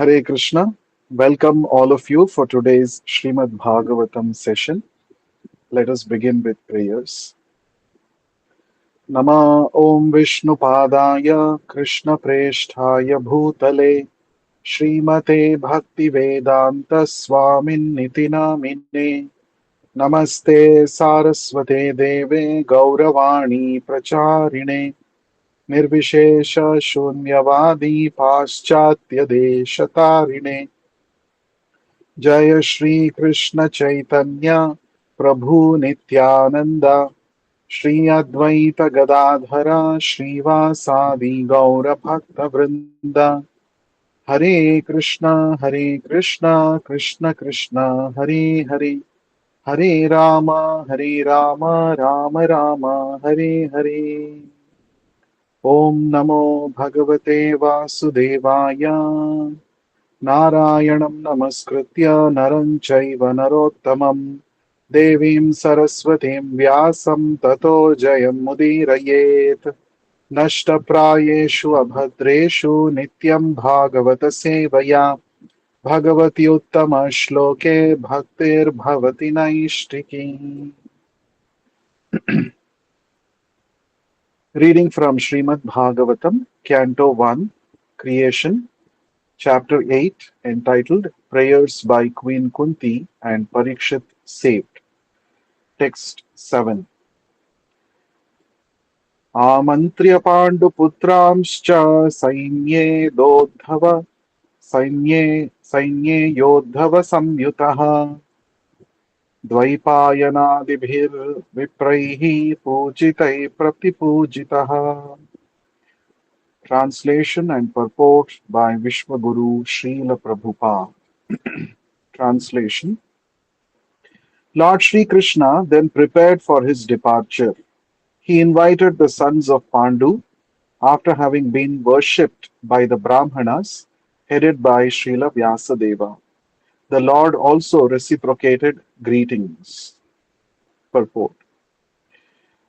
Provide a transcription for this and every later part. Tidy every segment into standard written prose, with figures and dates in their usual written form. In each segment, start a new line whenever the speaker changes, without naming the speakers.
Hare Krishna. Welcome all of you for today's Srimad Bhagavatam session. Let us begin with prayers. Nama Om Vishnu Padaya Krishna Presthaya Bhutale Srimate Bhakti Vedanta Swamin Niti Namine Namaste Saraswate Deve Gauravani Pracharine Nirvishesha Shunyavadi Paschatya Deshatarine जय श्री कृष्ण चैतन्य प्रभु नित्यानंद श्री अद्वैत गदाधर श्रीवासादि गौर भक्त वृंद हरे कृष्ण कृष्ण कृष्ण हरे हरे हरे राम राम राम हरे हरे ओम नमो भगवते वासुदेवाय नारायणं नमस्कृत्य नरं चैव नरोत्तमं देवीं सरस्वतीं व्यासं ततो जयमुदीरयेत् नष्टप्रायेषु अभद्रेषु नित्यं भागवत सेवया भगवति उत्तमश्लोके भक्तिर्भवति नैष्टिकी. Reading from Srimad Bhagavatam, Canto 1, Creation, Chapter 8, entitled Prayers by Queen Kunti and Parikshit Saved. Text 7. Amantriya Panduputramscha Sainye Yodhava Samyutaha Dvaipayanadibhir Vipraihi Pujitai Pratipujitaha. Translation and purport by Vishwaguru Srila Prabhupada. Translation. Lord Sri Krishna then prepared for his departure. He invited the sons of Pandu after having been worshipped by the Brahmanas headed by Srila Vyasadeva. The Lord also reciprocated greetings. Purport.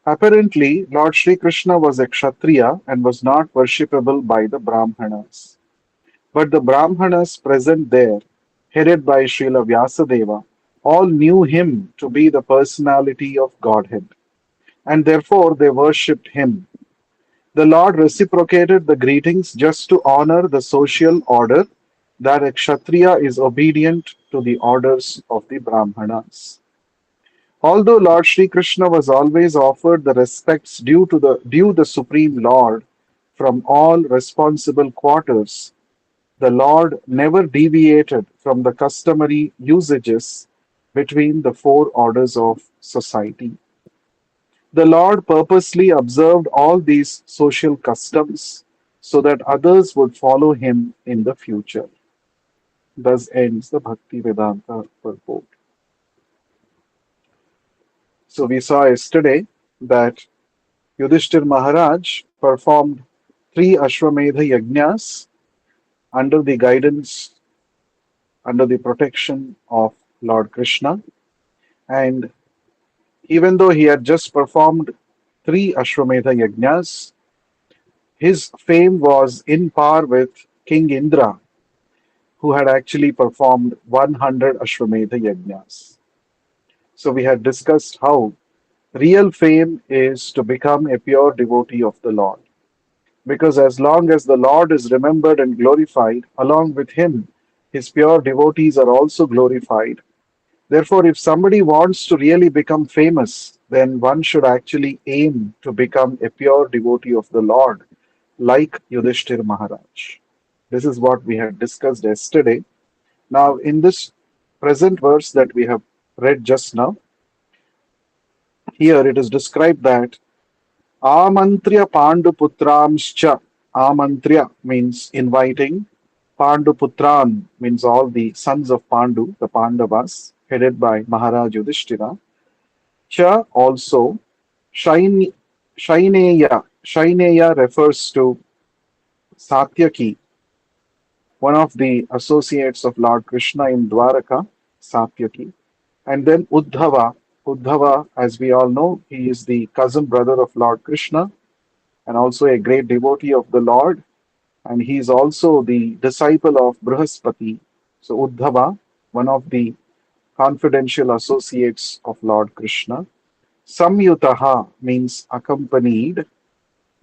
Apparently, Lord Sri Krishna was a Kshatriya and was not worshipable by the Brahmanas. But the Brahmanas present there, headed by Srila Vyasadeva, all knew him to be the personality of Godhead, and therefore they worshipped him. The Lord reciprocated the greetings just to honor the social order that a Kshatriya is obedient to the orders of the Brahmanas. Although Lord Sri Krishna was always offered the respects due the Supreme Lord from all responsible quarters, the Lord never deviated from the customary usages between the four orders of society. The Lord purposely observed all these social customs so that others would follow him in the future. Thus ends the Bhakti Vedanta purport. So we saw yesterday that Yudhishthir Maharaj performed three Ashwamedha yajnas under the guidance, under the protection of Lord Krishna. And even though he had just performed three Ashwamedha yajnas, his fame was in par with King Indra, who had actually performed 100 Ashwamedha yajnas. So we had discussed how real fame is to become a pure devotee of the Lord. Because as long as the Lord is remembered and glorified, along with him, his pure devotees are also glorified. Therefore, if somebody wants to really become famous, then one should actually aim to become a pure devotee of the Lord, like Yudhishthir Maharaj. This is what we had discussed yesterday. Now, in this present verse that we have read just now, here it is described that Amantriya Panduputramscha. Amantriya means inviting. Panduputran means all the sons of Pandu, the Pandavas, headed by Maharaj Yudhishthira. Cha also. Shain, Shaineya. Shaineya refers to Satyaki, one of the associates of Lord Krishna in Dwaraka, Satyaki. And then Uddhava. Uddhava, as we all know, he is the cousin brother of Lord Krishna and also a great devotee of the Lord. and he is also the disciple of Brihaspati. So Uddhava, one of the confidential associates of Lord Krishna. Samyutaha means accompanied.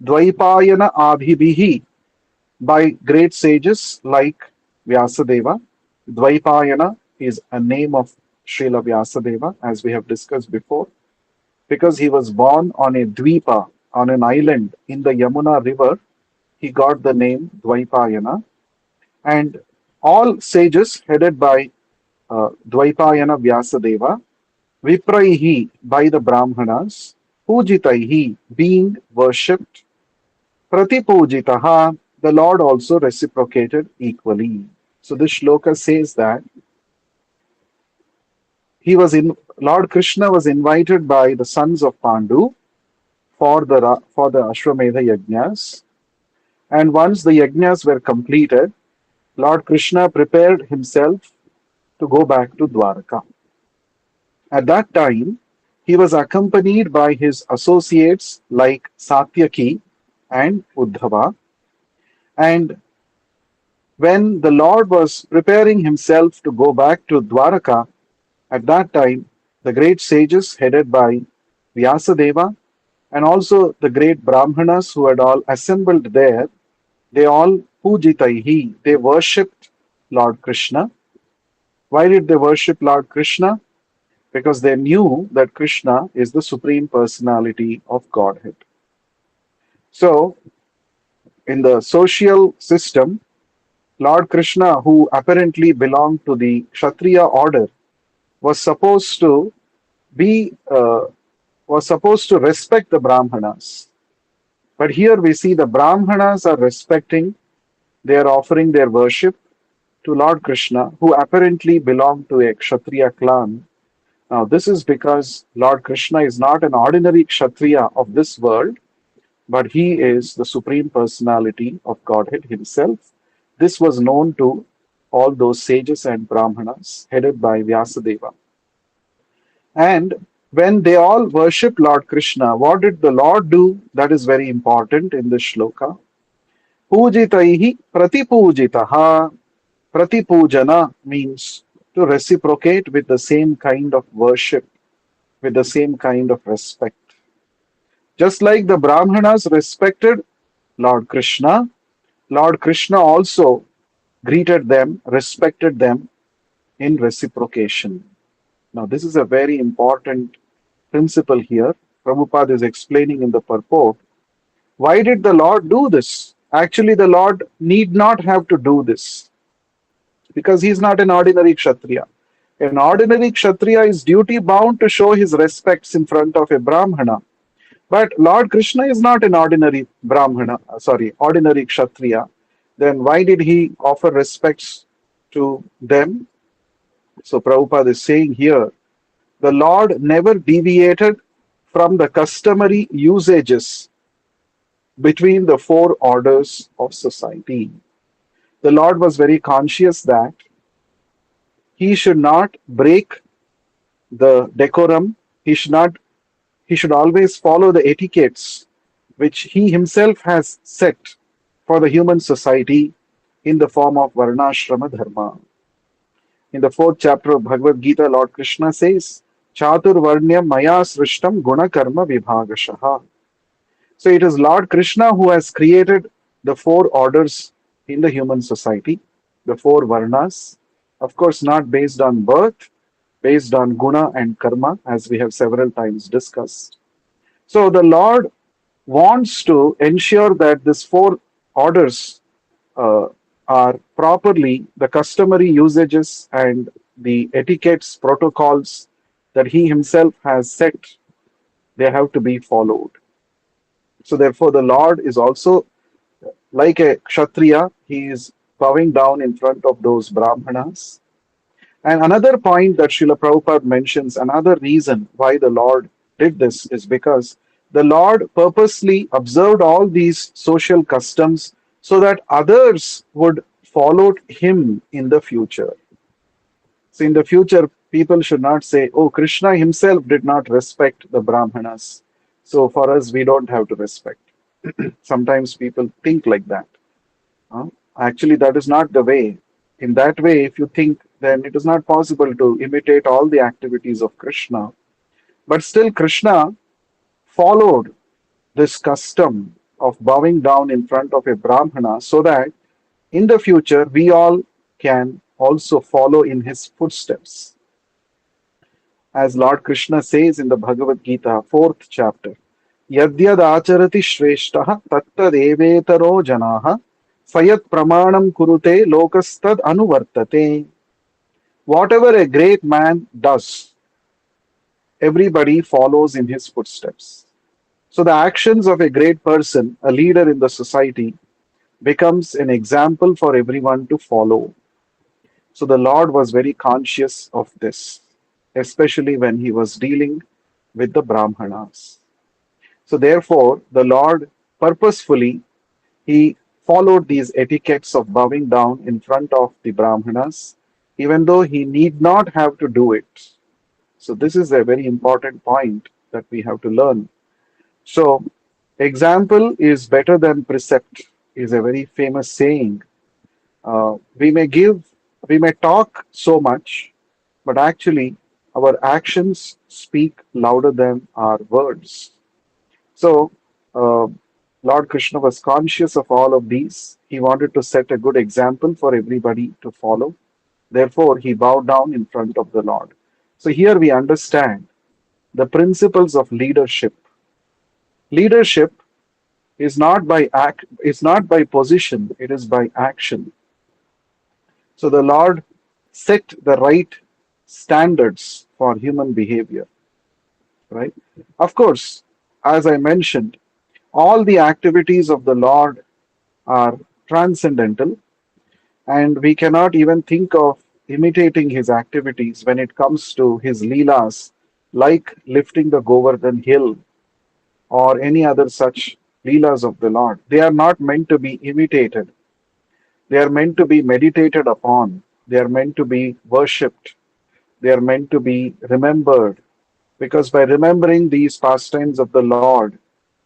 Dvaipayana abhibihi, by great sages like Vyasadeva. Dvaipayana is a name of Srila Vyasadeva, as we have discussed before, because he was born on a dvipa, on an island in the Yamuna river. He got the name Dvaipayana, and all sages headed by Dvaipayana Vyasadeva, Vipraihi, by the Brahmanas, Pujitaihi, being worshipped, Pratipujitaha, the Lord also reciprocated equally. So this shloka says that he was in Lord Krishna was invited by the sons of Pandu for the Ashwamedha yajnas, and once the yajnas were completed, Lord Krishna prepared himself to go back to Dwarka. At that time, he was accompanied by his associates like Satyaki and Uddhava, and when the Lord was preparing himself to go back to Dwaraka, at that time, the great sages headed by Vyasadeva and also the great Brahmanas who had all assembled there, they all pujitaihi, they worshipped Lord Krishna. Why did they worship Lord Krishna? Because they knew that Krishna is the Supreme Personality of Godhead. So, in the social system, Lord Krishna, who apparently belonged to the Kshatriya order, was supposed to be was supposed to respect the Brahmanas. But here we see the Brahmanas are respecting, they are offering their worship to Lord Krishna, who apparently belonged to a Kshatriya clan. Now, this is because Lord Krishna is not an ordinary Kshatriya of this world, but he is the Supreme Personality of Godhead himself. This was known to all those sages and Brahmanas headed by Vyasadeva. And when they all worship Lord Krishna, what did the Lord do? That is very important in this shloka. Pujitaihi pratipujitaha. Pratipujana means to reciprocate with the same kind of worship, with the same kind of respect. Just like the Brahmanas respected Lord Krishna also greeted them, respected them in reciprocation. Now, this is a very important principle here. Prabhupada is explaining in the purport. Why did the Lord do this? Actually, the Lord need not have to do this because he is not an ordinary Kshatriya. An ordinary Kshatriya is duty bound to show his respects in front of a Brahmana. But Lord Krishna is not an ordinary ordinary Kshatriya. Then why did he offer respects to them? So Prabhupada is saying here, the Lord never deviated from the customary usages between the four orders of society. The Lord was very conscious that he should not break the decorum, he should always follow the etiquettes which he himself has set for the human society in the form of Varnashrama Dharma. In the fourth chapter of Bhagavad Gita, Lord Krishna says, Chatur Varnyam Maya Srishtam Guna Karma Vibhagashaha. So it is Lord Krishna who has created the four orders in the human society, the four Varnas, of course, not based on birth, based on Guna and Karma, as we have several times discussed. So the Lord wants to ensure that these four orders uh, are properly the customary usages and the etiquettes, protocols that he himself has set, they have to be followed. So therefore, the Lord is also like a Kshatriya, he is bowing down in front of those Brahmanas. And another point that Srila Prabhupada mentions, another reason why the Lord did this is because the Lord purposely observed all these social customs so that others would follow him in the future. So in the future, people should not say, oh, Krishna himself did not respect the Brahmanas. So for us, we don't have to respect. Sometimes people think like that. Uh, Actually, that is not the way. In that way, if you think, then it is not possible to imitate all the activities of Krishna. But still, Krishna followed this custom of bowing down in front of a Brahmana so that in the future we all can also follow in his footsteps. As Lord Krishna says in the Bhagavad Gita, fourth chapter, Yadyad acharati shreshtaha tattadevetaro janaha sayat pramanam kurute lokastad anuvartate. Whatever a great man does, everybody follows in his footsteps. So the actions of a great person, a leader in the society, becomes an example for everyone to follow. So the Lord was very conscious of this, especially when he was dealing with the Brahmanas. So therefore, the Lord purposefully he followed these etiquettes of bowing down in front of the Brahmanas, even though he need not have to do it. So this is a very important point that we have to learn. So example is better than precept is a very famous saying. We may give, we may talk so much, but actually our actions speak louder than our words. So, Lord Krishna was conscious of all of these. He wanted to set a good example for everybody to follow. Therefore, he bowed down in front of the Lord. So, here we understand the principles of leadership. Leadership is not by position, it is by action. So, the Lord set the right standards for human behavior, right? Of course, as I mentioned, all the activities of the Lord are transcendental, and we cannot even think of imitating his activities when it comes to his leelas, like lifting the Govardhan hill or any other such leelas of the Lord. They are not meant to be imitated, they are meant to be meditated upon, they are meant to be worshipped, they are meant to be remembered. Because by remembering these pastimes of the Lord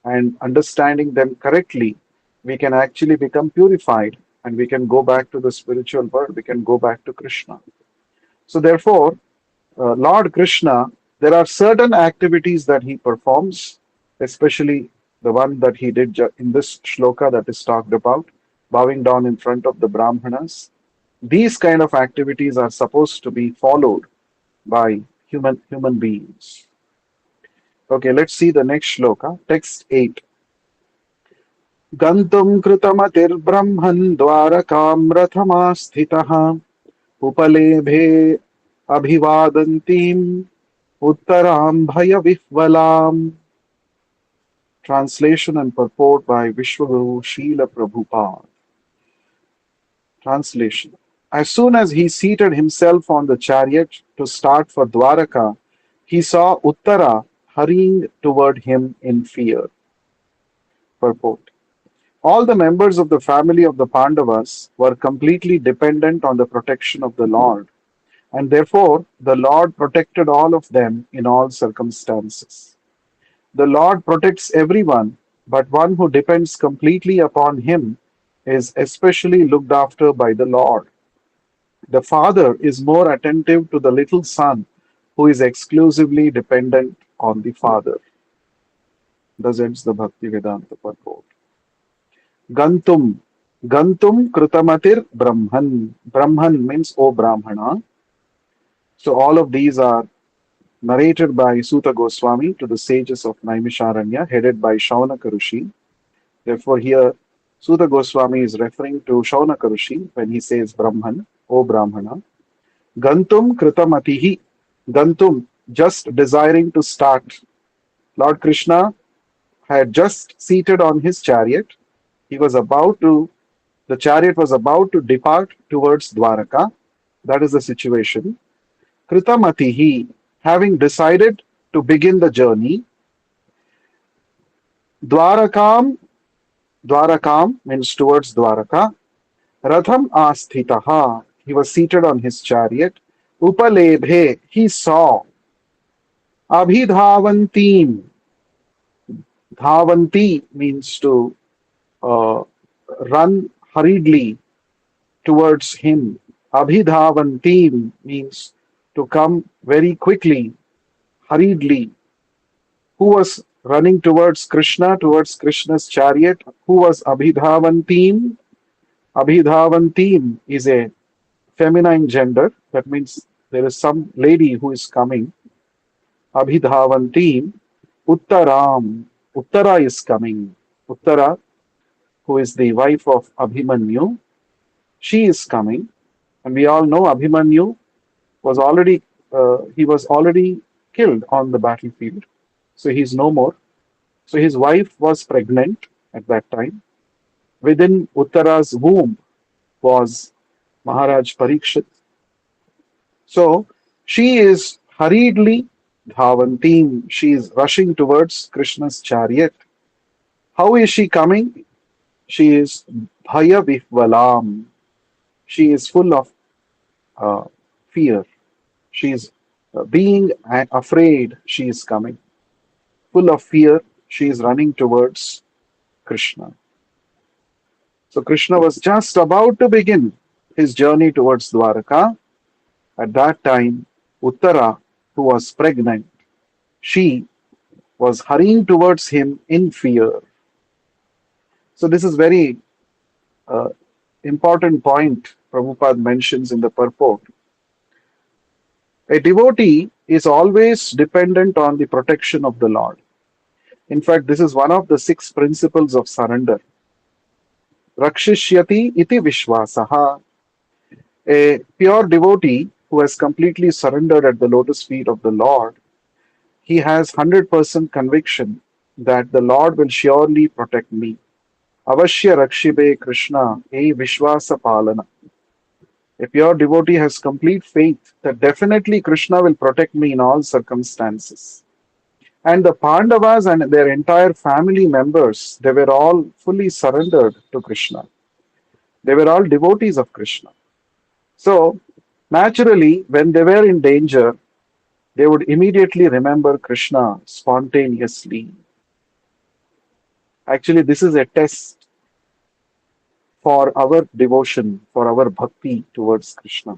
and understanding them correctly, we can actually become purified and we can go back to the spiritual world, we can go back to Krishna. So, therefore, Lord Krishna, there are certain activities that he performs, especially the one that he did in this shloka that is talked about, bowing down in front of the Brahmanas. These kind of activities are supposed to be followed by human beings. Okay, let's see the next shloka, text 8. गन्तुं कृतमतिर्ब्रह्मन् द्वारकां रथमास्थितः उपलेभे अभिवादन्तीम् उत्तरां भयविह्वलाम्. Translation and purport by Vishwaguru Srila Prabhupada. Translation. As soon as he seated himself on the chariot to start for Dwaraka, he saw Uttara hurrying toward him in fear. Purport. All the members of the family of the Pandavas were completely dependent on the protection of the Lord, and therefore the Lord protected all of them in all circumstances. The Lord protects everyone, but one who depends completely upon Him is especially looked after by the Lord. The Father is more attentive to the little son who is exclusively dependent on the Father. Thus ends the Bhakti Vedanta purport. Gantum. Gantum Krutamatir Brahman. Brahman means O Brahmana. So all of these are narrated by Suta Goswami to the sages of Naimisharanya, headed by Shaunaka Rishi. Therefore, here Suta Goswami is referring to Shaunaka Rishi when he says Brahman, O Brahmana. Gantum Kritamatihi. Gantum, just desiring to start. Lord Krishna had just seated on his chariot. He was about to, the chariot was about to depart towards Dwaraka. That is the situation. Kritamatihi, having decided to begin the journey. Dwarakam, Dwarakam means towards Dwaraka. Ratham asthitaha, he was seated on his chariot. Upalebhe, he saw. Abhidhavantim, Dhavanti means to uh, run hurriedly towards him. Abhidhavantim means to come very quickly, hurriedly. Who was running towards Krishna's chariot? Who was Abhidhavantim? Abhidhavantim is a feminine gender. That means there is some lady who is coming. Abhidhavantim. Uttaram. Uttara is coming. Uttara, who is the wife of Abhimanyu, she is coming. And we all know Abhimanyu was already killed on the battlefield. So he's no more. So his wife was pregnant at that time. Within Uttara's womb was Maharaj Parikshit. So she is hurriedly dhavantim. She is rushing towards Krishna's chariot. How is she coming? She is bhaya vihvalam. She is full of uh, fear. She is being afraid. She is coming. Full of fear, she is running towards Krishna. So Krishna was just about to begin his journey towards Dwaraka. At that time, Uttara, who was pregnant, she was hurrying towards him in fear. So this is very uh, important point Prabhupada mentions in the purport. A devotee is always dependent on the protection of the Lord. In fact, this is one of the six principles of surrender. Rakshishyati iti vishwasaha. A pure devotee who has completely surrendered at the lotus feet of the Lord, he has 100% conviction that the Lord will surely protect me. Avashya Rakshibe Krishna, E Vishwasa Palana. A pure devotee has complete faith that definitely Krishna will protect me in all circumstances. And the Pandavas and their entire family members, they were all fully surrendered to Krishna. They were all devotees of Krishna. So, naturally, when they were in danger, they would immediately remember Krishna spontaneously. Actually, this is a test for our devotion, for our bhakti towards Krishna.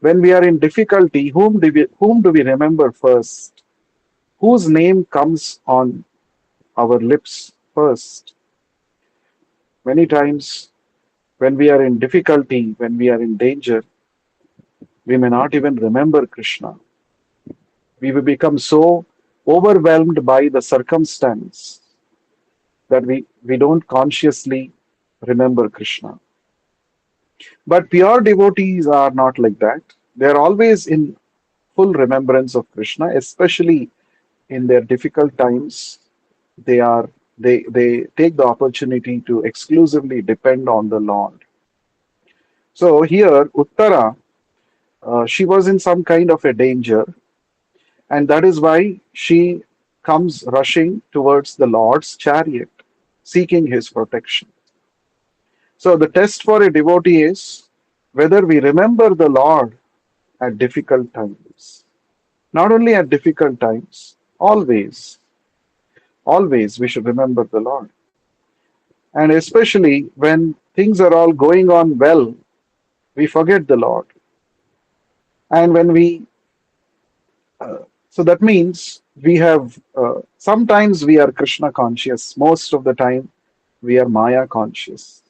When we are in difficulty, whom do we remember first? Whose name comes on our lips first? Many times, when we are in difficulty, when we are in danger, we may not even remember Krishna. We will become so overwhelmed by the circumstance that we don't consciously remember Krishna. But pure devotees are not like that. They are always in full remembrance of Krishna, especially in their difficult times. They take the opportunity to exclusively depend on the Lord. So here, Uttara, she was in some kind of a danger, and that is why she comes rushing towards the Lord's chariot, seeking his protection. So the test for a devotee is whether we remember the Lord at difficult times. Not only at difficult times, always, always we should remember the Lord. And especially when things are all going on well, we forget the Lord. And when we, so that means we have, sometimes we are Krishna conscious, most of the time we are Maya conscious.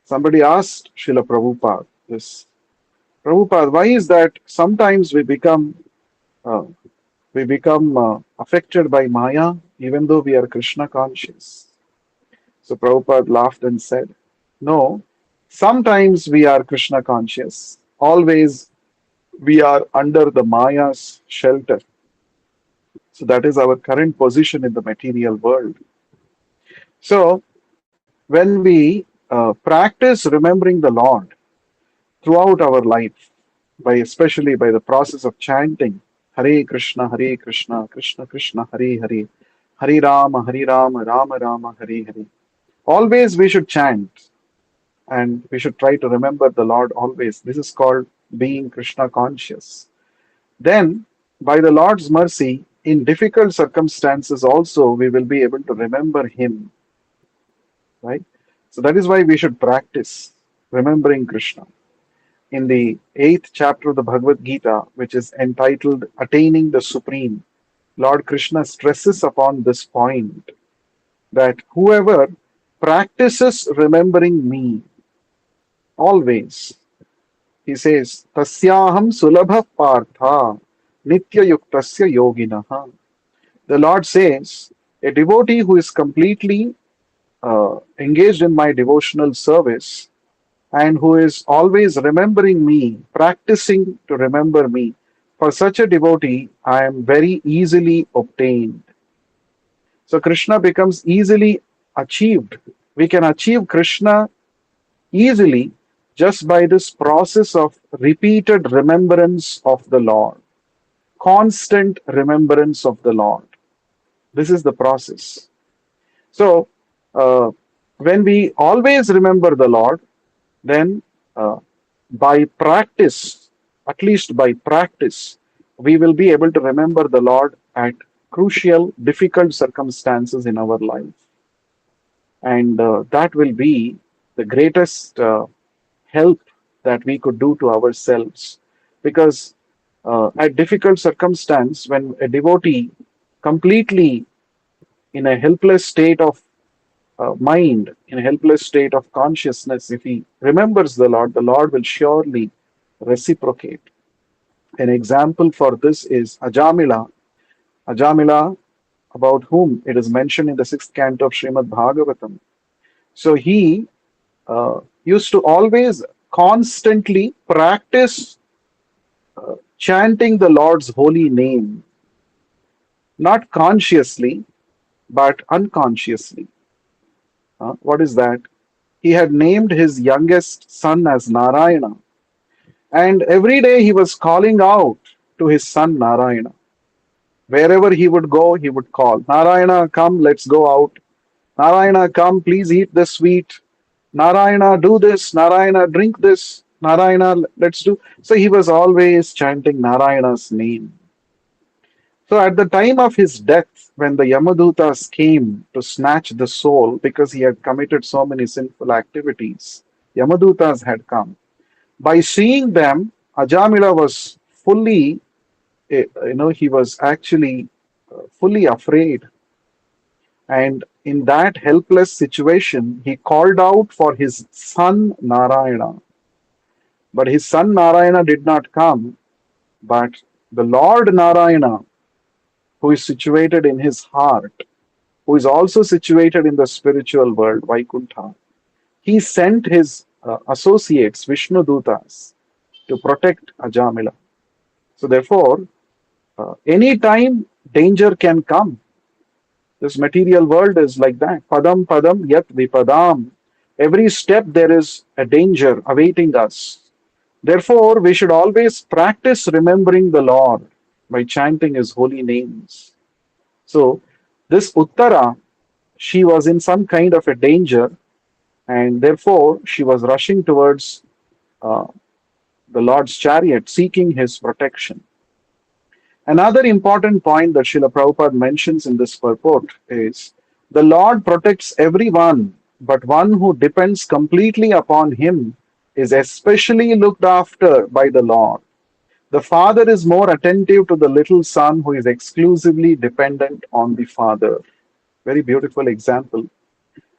Somebody asked Srila Prabhupada this. Prabhupada, why is that sometimes uh, we become affected by Maya even though we are Krishna conscious? So Prabhupada laughed and said, no, sometimes we are Krishna conscious, always we are under the Maya's shelter. So that is our current position in the material world. So when we practice remembering the Lord throughout our life, especially by the process of chanting Hare Krishna, Krishna Krishna, Hare Hare, Hare Rama, Rama Rama, Hare Hare. Always we should chant and we should try to remember the Lord always. This is called being Krishna conscious. Then, by the Lord's mercy, in difficult circumstances also, we will be able to remember Him, right? So that is why we should practice remembering Krishna. In the eighth chapter of the Bhagavad Gita, which is entitled Attaining the Supreme, Lord Krishna stresses upon this point that whoever practices remembering me always, he says, Tasyaham sulabha partha nitya yuktasya yoginaha. The Lord says, a devotee who is completely engaged in my devotional service and who is always remembering me, practicing to remember me, for such a devotee, I am very easily obtained. So Krishna becomes easily achieved. We can achieve Krishna easily just by this process of repeated remembrance of the Lord, constant remembrance of the Lord. This is the process. So, when we always remember the Lord, then by practice, at least by practice, we will be able to remember the Lord at crucial, difficult circumstances in our life. And that will be the greatest help that we could do to ourselves. Because at difficult circumstance, when a devotee completely in a helpless state of mind, in a helpless state of consciousness, if he remembers the Lord will surely reciprocate. An example for this is Ajamila. Ajamila, about whom it is mentioned in the sixth canto of Srimad Bhagavatam. So he used to always constantly practice chanting the Lord's holy name, not consciously, but unconsciously. What is that? He had named his youngest son as Narayana, and every day he was calling out to his son Narayana. Wherever he would go, he would call, Narayana, come, let's go out. Narayana, come, please eat the sweet. Narayana, do this. Narayana, drink this. Narayana, let's do. So he was always chanting Narayana's name. So at the time of his death, when the Yamadutas came to snatch the soul because he had committed so many sinful activities, Yamadutas had come. By seeing them, Ajamila was fully, he was actually fully afraid. And in that helpless situation, he called out for his son Narayana. But his son Narayana did not come, but the Lord Narayana, who is situated in his heart, who is also situated in the spiritual world, Vaikuntha, he sent his associates, Vishnu Dutas, to protect Ajamila. So therefore, any time danger can come. This material world is like that. Padam padam yat vipadam. Every step there is a danger awaiting us. Therefore, we should always practice remembering the Lord by chanting his holy names. So, this Uttara, she was in some kind of a danger, and therefore she was rushing towards uh, the Lord's chariot, seeking his protection. Another important point that Srila Prabhupada mentions in this purport is the Lord protects everyone, but one who depends completely upon him is especially looked after by the Lord. The father is more attentive to the little son who is exclusively dependent on the father. Very beautiful example.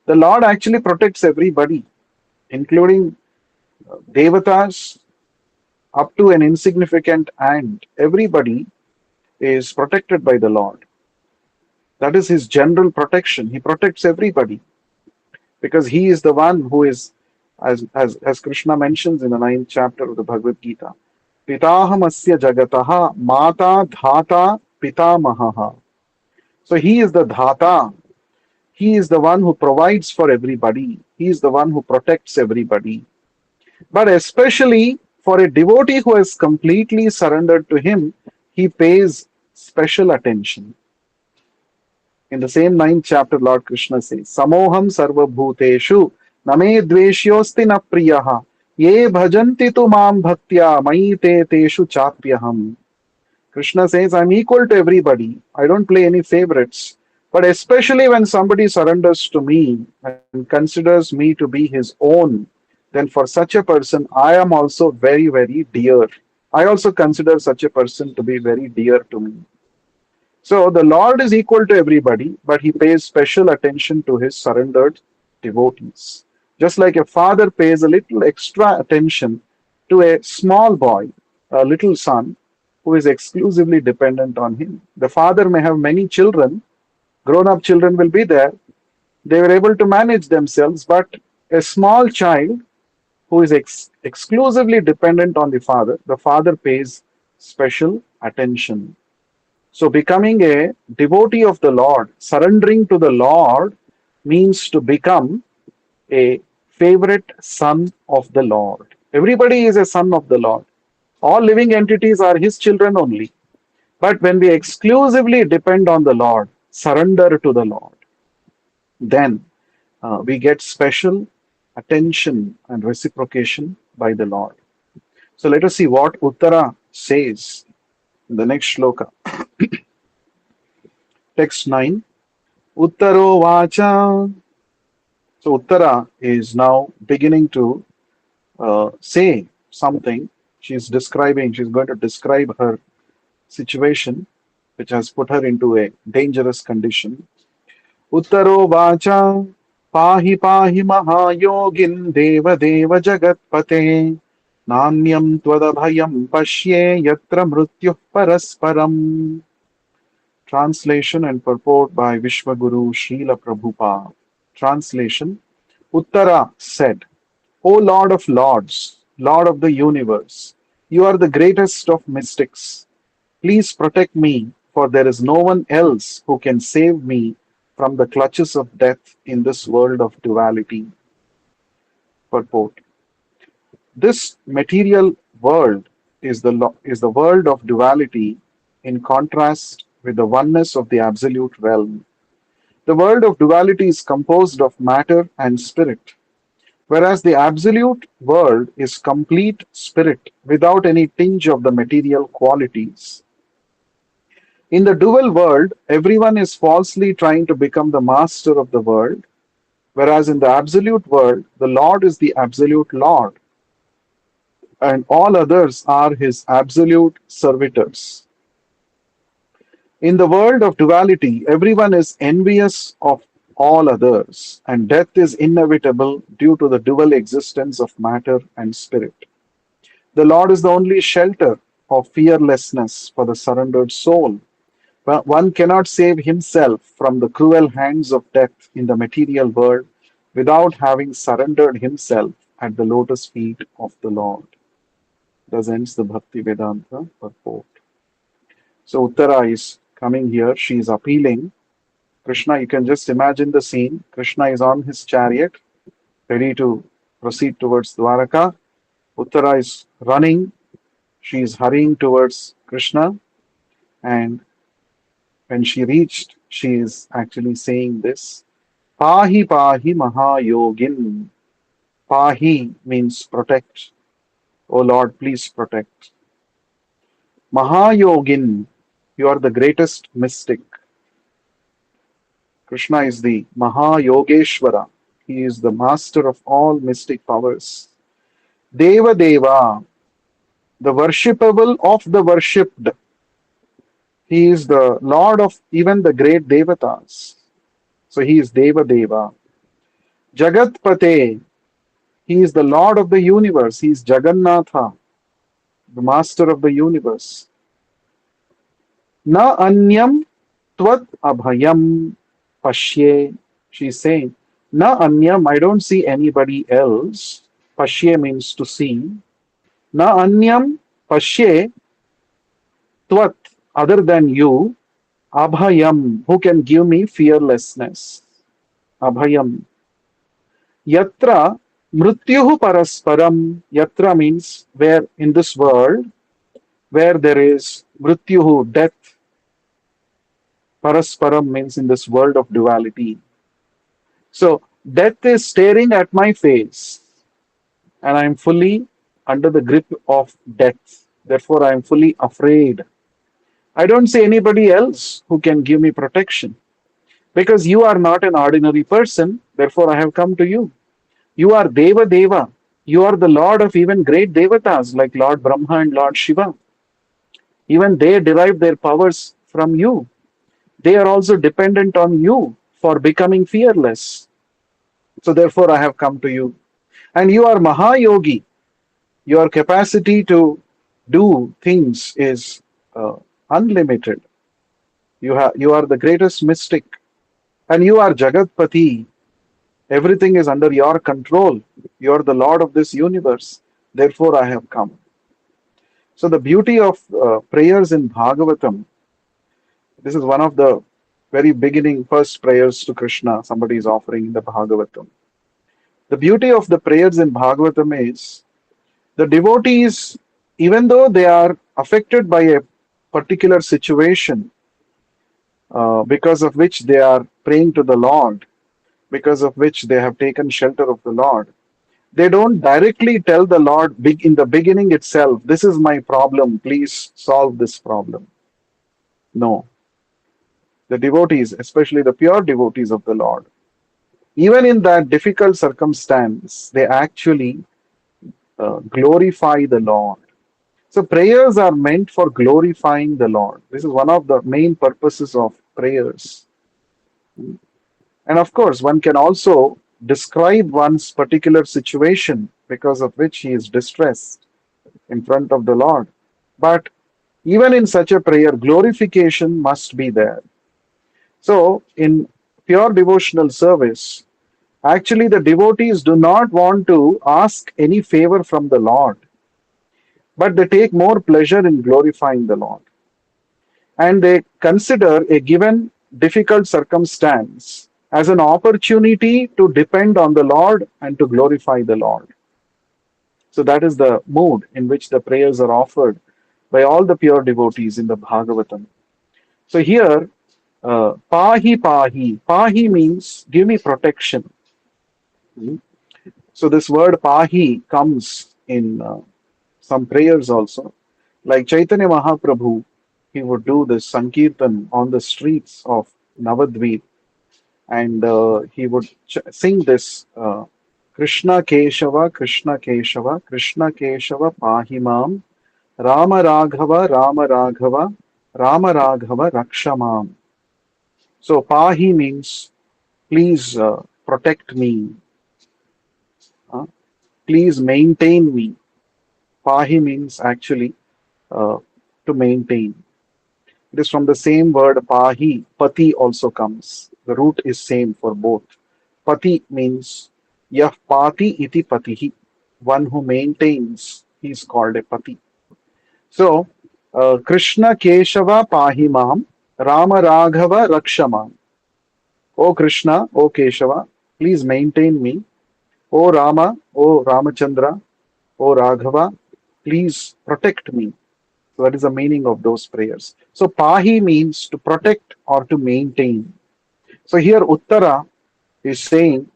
The Lord actually protects everybody, including devatas up to an insignificant ant. Everybody is protected by the Lord. That is his general protection. He protects everybody because he is the one who is, as Krishna mentions in the ninth chapter of the Bhagavad Gita, Pitahamasya Jagataha Mata Dhata Pitamahaha. So he is the Dhata. He is the one who provides for everybody. He is the one who protects everybody. But especially for a devotee who has completely surrendered to him, he pays special attention. In the same ninth chapter, Lord Krishna says, Samoham sarva bhuteshu name dveshyosti na priyaha ye bhajanti tu mam bhaktya mai te teshu chapyaham. Krishna says, I'm equal to everybody. I don't play any favorites. But especially when somebody surrenders to me and considers me to be his own, then for such a person, I am also very, very dear. I also consider such a person to be very dear to me. So the Lord is equal to everybody, but he pays special attention to his surrendered devotees. Just like a father pays a little extra attention to a small boy, a little son, who is exclusively dependent on him. The father may have many children, grown up children will be there. They were able to manage themselves, but a small child who is exclusively dependent on the father pays special attention. So, becoming a devotee of the Lord, surrendering to the Lord, means to become a favorite son of the Lord. Everybody is a son of the Lord. All living entities are his children only. But when we exclusively depend on the Lord, surrender to the Lord, then we get special attention and reciprocation by the Lord. So let us see what Uttara says in the next shloka. Text 9. Uttaro vacha. So Uttara is now beginning to say something. She's going to describe her situation, which has put her into a dangerous condition. Uttaro vacha. Pahi pahi mahayogin deva deva jagatpate. Nanyam tvadabhayam pashye yatra mrityuh parasparam. Translation and purport by Vishwaguru Srila Prabhupada. Translation. Uttara said, O Lord of Lords, Lord of the universe, you are the greatest of mystics. Please protect me, for there is no one else who can save me from the clutches of death in this world of duality. Purport. This material world is the world of duality in contrast with the oneness of the absolute realm. The world of duality is composed of matter and spirit, whereas the absolute world is complete spirit without any tinge of the material qualities. In the dual world, everyone is falsely trying to become the master of the world, whereas in the absolute world, the Lord is the absolute Lord, and all others are his absolute servitors. In the world of duality, everyone is envious of all others, and death is inevitable due to the dual existence of matter and spirit. The Lord is the only shelter of fearlessness for the surrendered soul. But one cannot save himself from the cruel hands of death in the material world without having surrendered himself at the lotus feet of the Lord. Thus ends the Bhakti Vedanta purport. So Uttara is coming here. She is appealing. Krishna, you can just imagine the scene. Krishna is on his chariot, ready to proceed towards Dwaraka. Uttara is running. She is hurrying towards Krishna. And when she reached, she is actually saying this. Pahi pahi mahayogin. Pahi means protect. Oh Lord, please protect. Mahayogin, you are the greatest mystic. Krishna is the Mahayogeshwara. He is the master of all mystic powers. Deva Deva, the worshipable of the worshipped. He is the Lord of even the great Devatas. So he is Deva Deva. Jagatpate, he is the Lord of the universe. He is Jagannatha, the master of the universe. Na anyam tvat abhayam pashye. She is saying, Na anyam, I don't see anybody else. Pashye means to see. Na anyam pashye tvat, other than you. Abhayam, who can give me fearlessness. Abhayam. Yatra mrityuhu parasparam. Yatra means where in this world, where there is mrityuhu, death. Parasparam means in this world of duality. So death is staring at my face, and I am fully under the grip of death. Therefore, I am fully afraid. I don't see anybody else who can give me protection. Because you are not an ordinary person, therefore I have come to you. You are Deva Deva. You are the Lord of even great Devatas like Lord Brahma and Lord Shiva. Even they derive their powers from you. They are also dependent on you for becoming fearless. So therefore I have come to you. And you are Mahayogi. Your capacity to do things is unlimited. You are the greatest mystic. And you are Jagatpati. Everything is under your control. You are the Lord of this universe. Therefore I have come. So the beauty of prayers in Bhagavatam, this is one of the very beginning first prayers to Krishna somebody is offering in the Bhagavatam. The beauty of the prayers in Bhagavatam is the devotees, even though they are affected by a particular situation because of which they are praying to the Lord, because of which they have taken shelter of the Lord, they don't directly tell the Lord in the beginning itself, this is my problem, please solve this problem. No. The devotees, especially the pure devotees of the Lord, even in that difficult circumstance, they actually glorify the Lord. So prayers are meant for glorifying the Lord. This is one of the main purposes of prayers. And of course, one can also describe one's particular situation because of which he is distressed in front of the Lord. But even in such a prayer, glorification must be there. So, in pure devotional service, actually the devotees do not want to ask any favor from the Lord, but they take more pleasure in glorifying the Lord. And they consider a given difficult circumstance as an opportunity to depend on the Lord and to glorify the Lord. So that is the mood in which the prayers are offered by all the pure devotees in the Bhagavatam. So here, Pahi Pahi. Pahi means give me protection. So this word Pahi comes in some prayers also. Like Chaitanya Mahaprabhu, he would do this Sankirtan on the streets of Navadvip, and he would sing this Krishna Keshava, Krishna Keshava, Krishna Keshava Pahimam, Rama Raghava, Rama Raghava, Rama Raghava Rakshamam. So Pahi means please protect me, uh, please maintain me. Pahi means actually to maintain. It is from the same word pahi. Pati also comes. The root is same for both. Pati means yah pati iti patihi. One who maintains, he is called a pati. So Krishna Keshava Pahimam, Rama Raghava Rakshamam. O Krishna, O Keshava, please maintain me. O Rama, O Ramachandra, O Raghava, please protect me. So that is the meaning of those prayers. So Pahi means to protect or to maintain. So here Uttara is saying,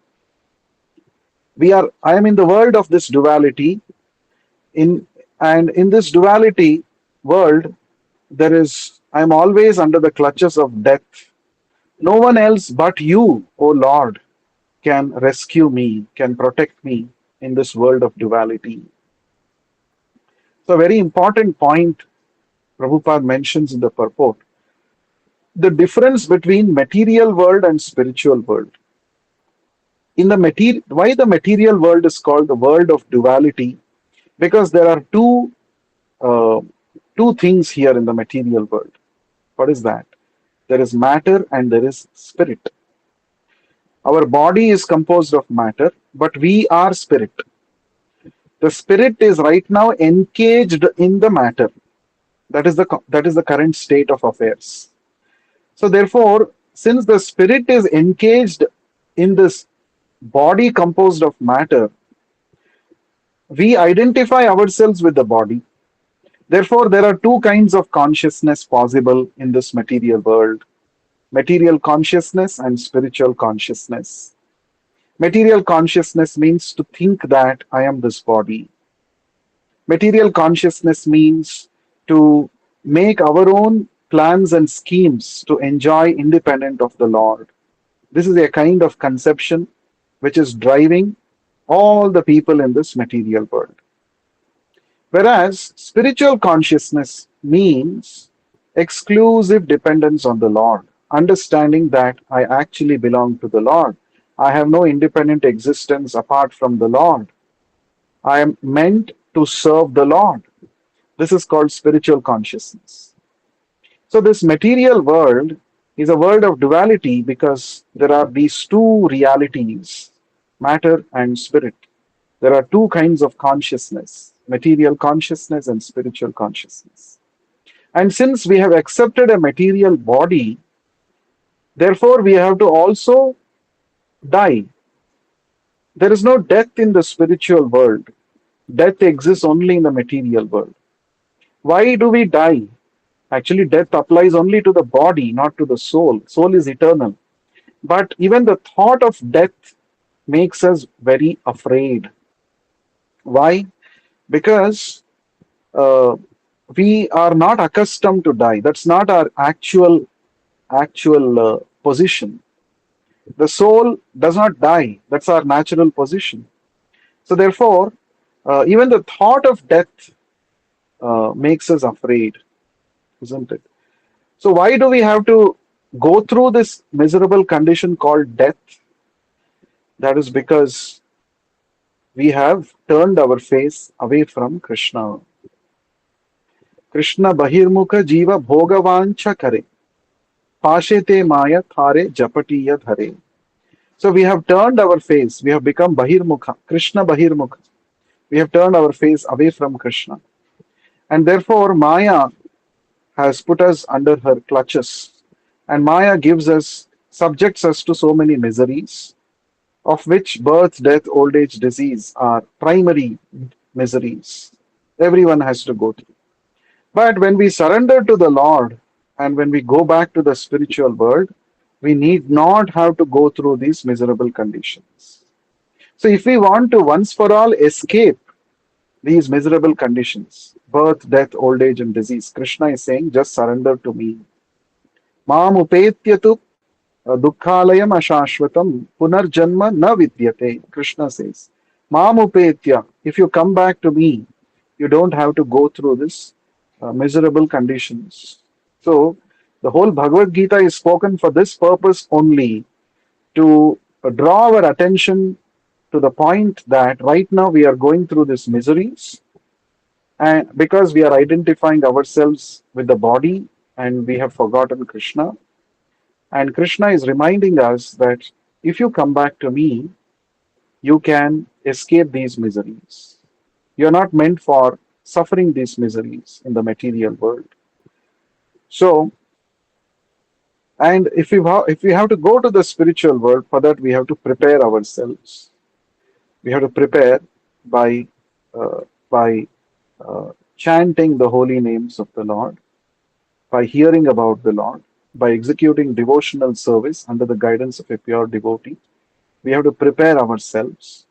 I am in the world of this duality, and in this duality world, I am always under the clutches of death. No one else but you, O Lord, can rescue me, can protect me in this world of duality. So a very important point Prabhupada mentions in the purport, the difference between material world and spiritual world. In the why the material world is called the world of duality? Because there are uh, two things here in the material world. What is that? There is matter and there is spirit. Our body is composed of matter, but we are spirit. The spirit is right now engaged in the matter. That is the current state of affairs. So therefore, since the spirit is engaged in this body composed of matter, we identify ourselves with the body. Therefore, there are two kinds of consciousness possible in this material world: material consciousness and spiritual consciousness. Material consciousness means to think that I am this body. Material consciousness means to make our own plans and schemes to enjoy independent of the Lord. This is a kind of conception which is driving all the people in this material world. Whereas spiritual consciousness means exclusive dependence on the Lord, understanding that I actually belong to the Lord. I have no independent existence apart from the Lord. I am meant to serve the Lord. This is called spiritual consciousness. So, this material world is a world of duality because there are these two realities, matter and spirit. There are two kinds of consciousness, material consciousness and spiritual consciousness. And since we have accepted a material body, therefore we have to also die. There is no death in the spiritual world. Death exists only in the material world. Why do we die? Actually, death applies only to the body, not to the soul. Soul is eternal. But even the thought of death makes us very afraid. Why? Because uh, we are not accustomed to die. That's not our actual position. The soul does not die. That's our natural position. So therefore, even the thought of death makes us afraid, isn't it? So why do we have to go through this miserable condition called death? That is because we have turned our face away from Krishna. Krishna bahirmukha jiva bhogavancha kare. Pashete maya thare japatiya dhare. So we have turned our face, we have become bahirmukha, Krishna bahirmukha. We have turned our face away from Krishna. And therefore Maya has put us under her clutches. And Maya gives us, subjects us to so many miseries, of which birth, death, old age, disease are primary miseries. Everyone has to go through. But when we surrender to the Lord and when we go back to the spiritual world, we need not have to go through these miserable conditions. So, if we want to once for all escape these miserable conditions, birth, death, old age, and disease, Krishna is saying, just surrender to me. Mam upetyatu dukkhalayam ashashvatam punarjanma na vidyate. Krishna says, Mam upetya, if you come back to me, you don't have to go through this miserable conditions. So, the whole Bhagavad Gita is spoken for this purpose only, to draw our attention to the point that right now we are going through these miseries, and because we are identifying ourselves with the body and we have forgotten Krishna. And Krishna is reminding us that if you come back to me, you can escape these miseries. You are not meant for suffering these miseries in the material world. So, and if we have to go to the spiritual world, for that we have to prepare ourselves. We have to prepare by uh, by chanting the holy names of the Lord, by hearing about the Lord, by executing devotional service under the guidance of a pure devotee. We have to prepare ourselves.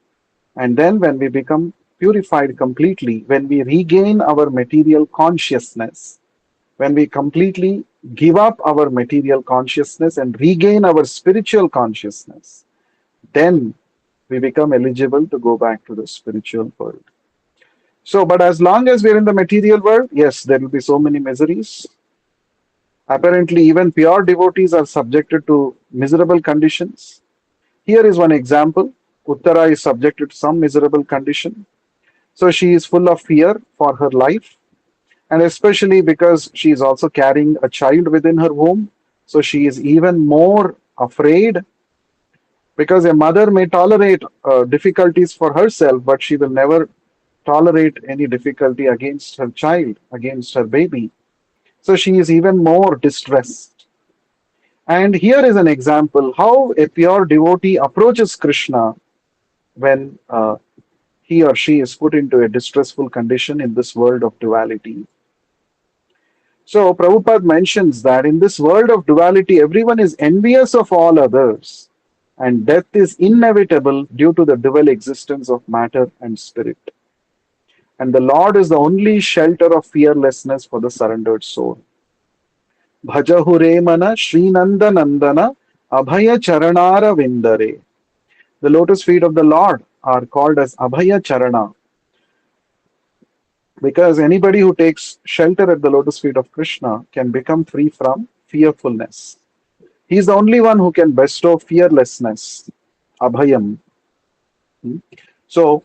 And then when we become purified completely, when we regain our material consciousness, when we completely give up our material consciousness and regain our spiritual consciousness, then we become eligible to go back to the spiritual world. So, but as long as we're in the material world, yes, there will be so many miseries. Apparently, even pure devotees are subjected to miserable conditions. Here is one example. Uttara is subjected to some miserable condition. So she is full of fear for her life, and especially because she is also carrying a child within her womb. So she is even more afraid, because a mother may tolerate difficulties for herself, but she will never tolerate any difficulty against her child, against her baby. So she is even more distressed. And here is an example how a pure devotee approaches Krishna when he or she is put into a distressful condition in this world of duality. So Prabhupada mentions that in this world of duality, everyone is envious of all others, and death is inevitable due to the dual existence of matter and spirit. And the Lord is the only shelter of fearlessness for the surrendered soul. Bhajahu Remana Srinanda Nandana Abhaya Charanara Vindare. The lotus feet of the Lord are called as Abhaya Charana because anybody who takes shelter at the lotus feet of Krishna can become free from fearfulness. He is the only one who can bestow fearlessness, Abhayam. Hmm? So,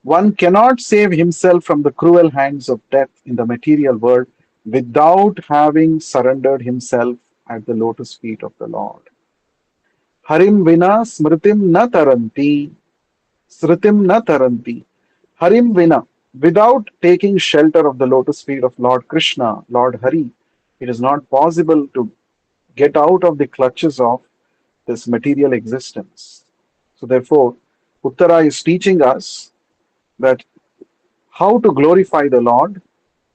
one cannot save himself from the cruel hands of death in the material world without having surrendered himself at the lotus feet of the Lord. Harim vina smritim na taranti, sritim na taranti. Harim vina, without taking shelter of the lotus feet of Lord Krishna, Lord Hari, it is not possible to get out of the clutches of this material existence. So, therefore, Uttara is teaching us that how to glorify the Lord,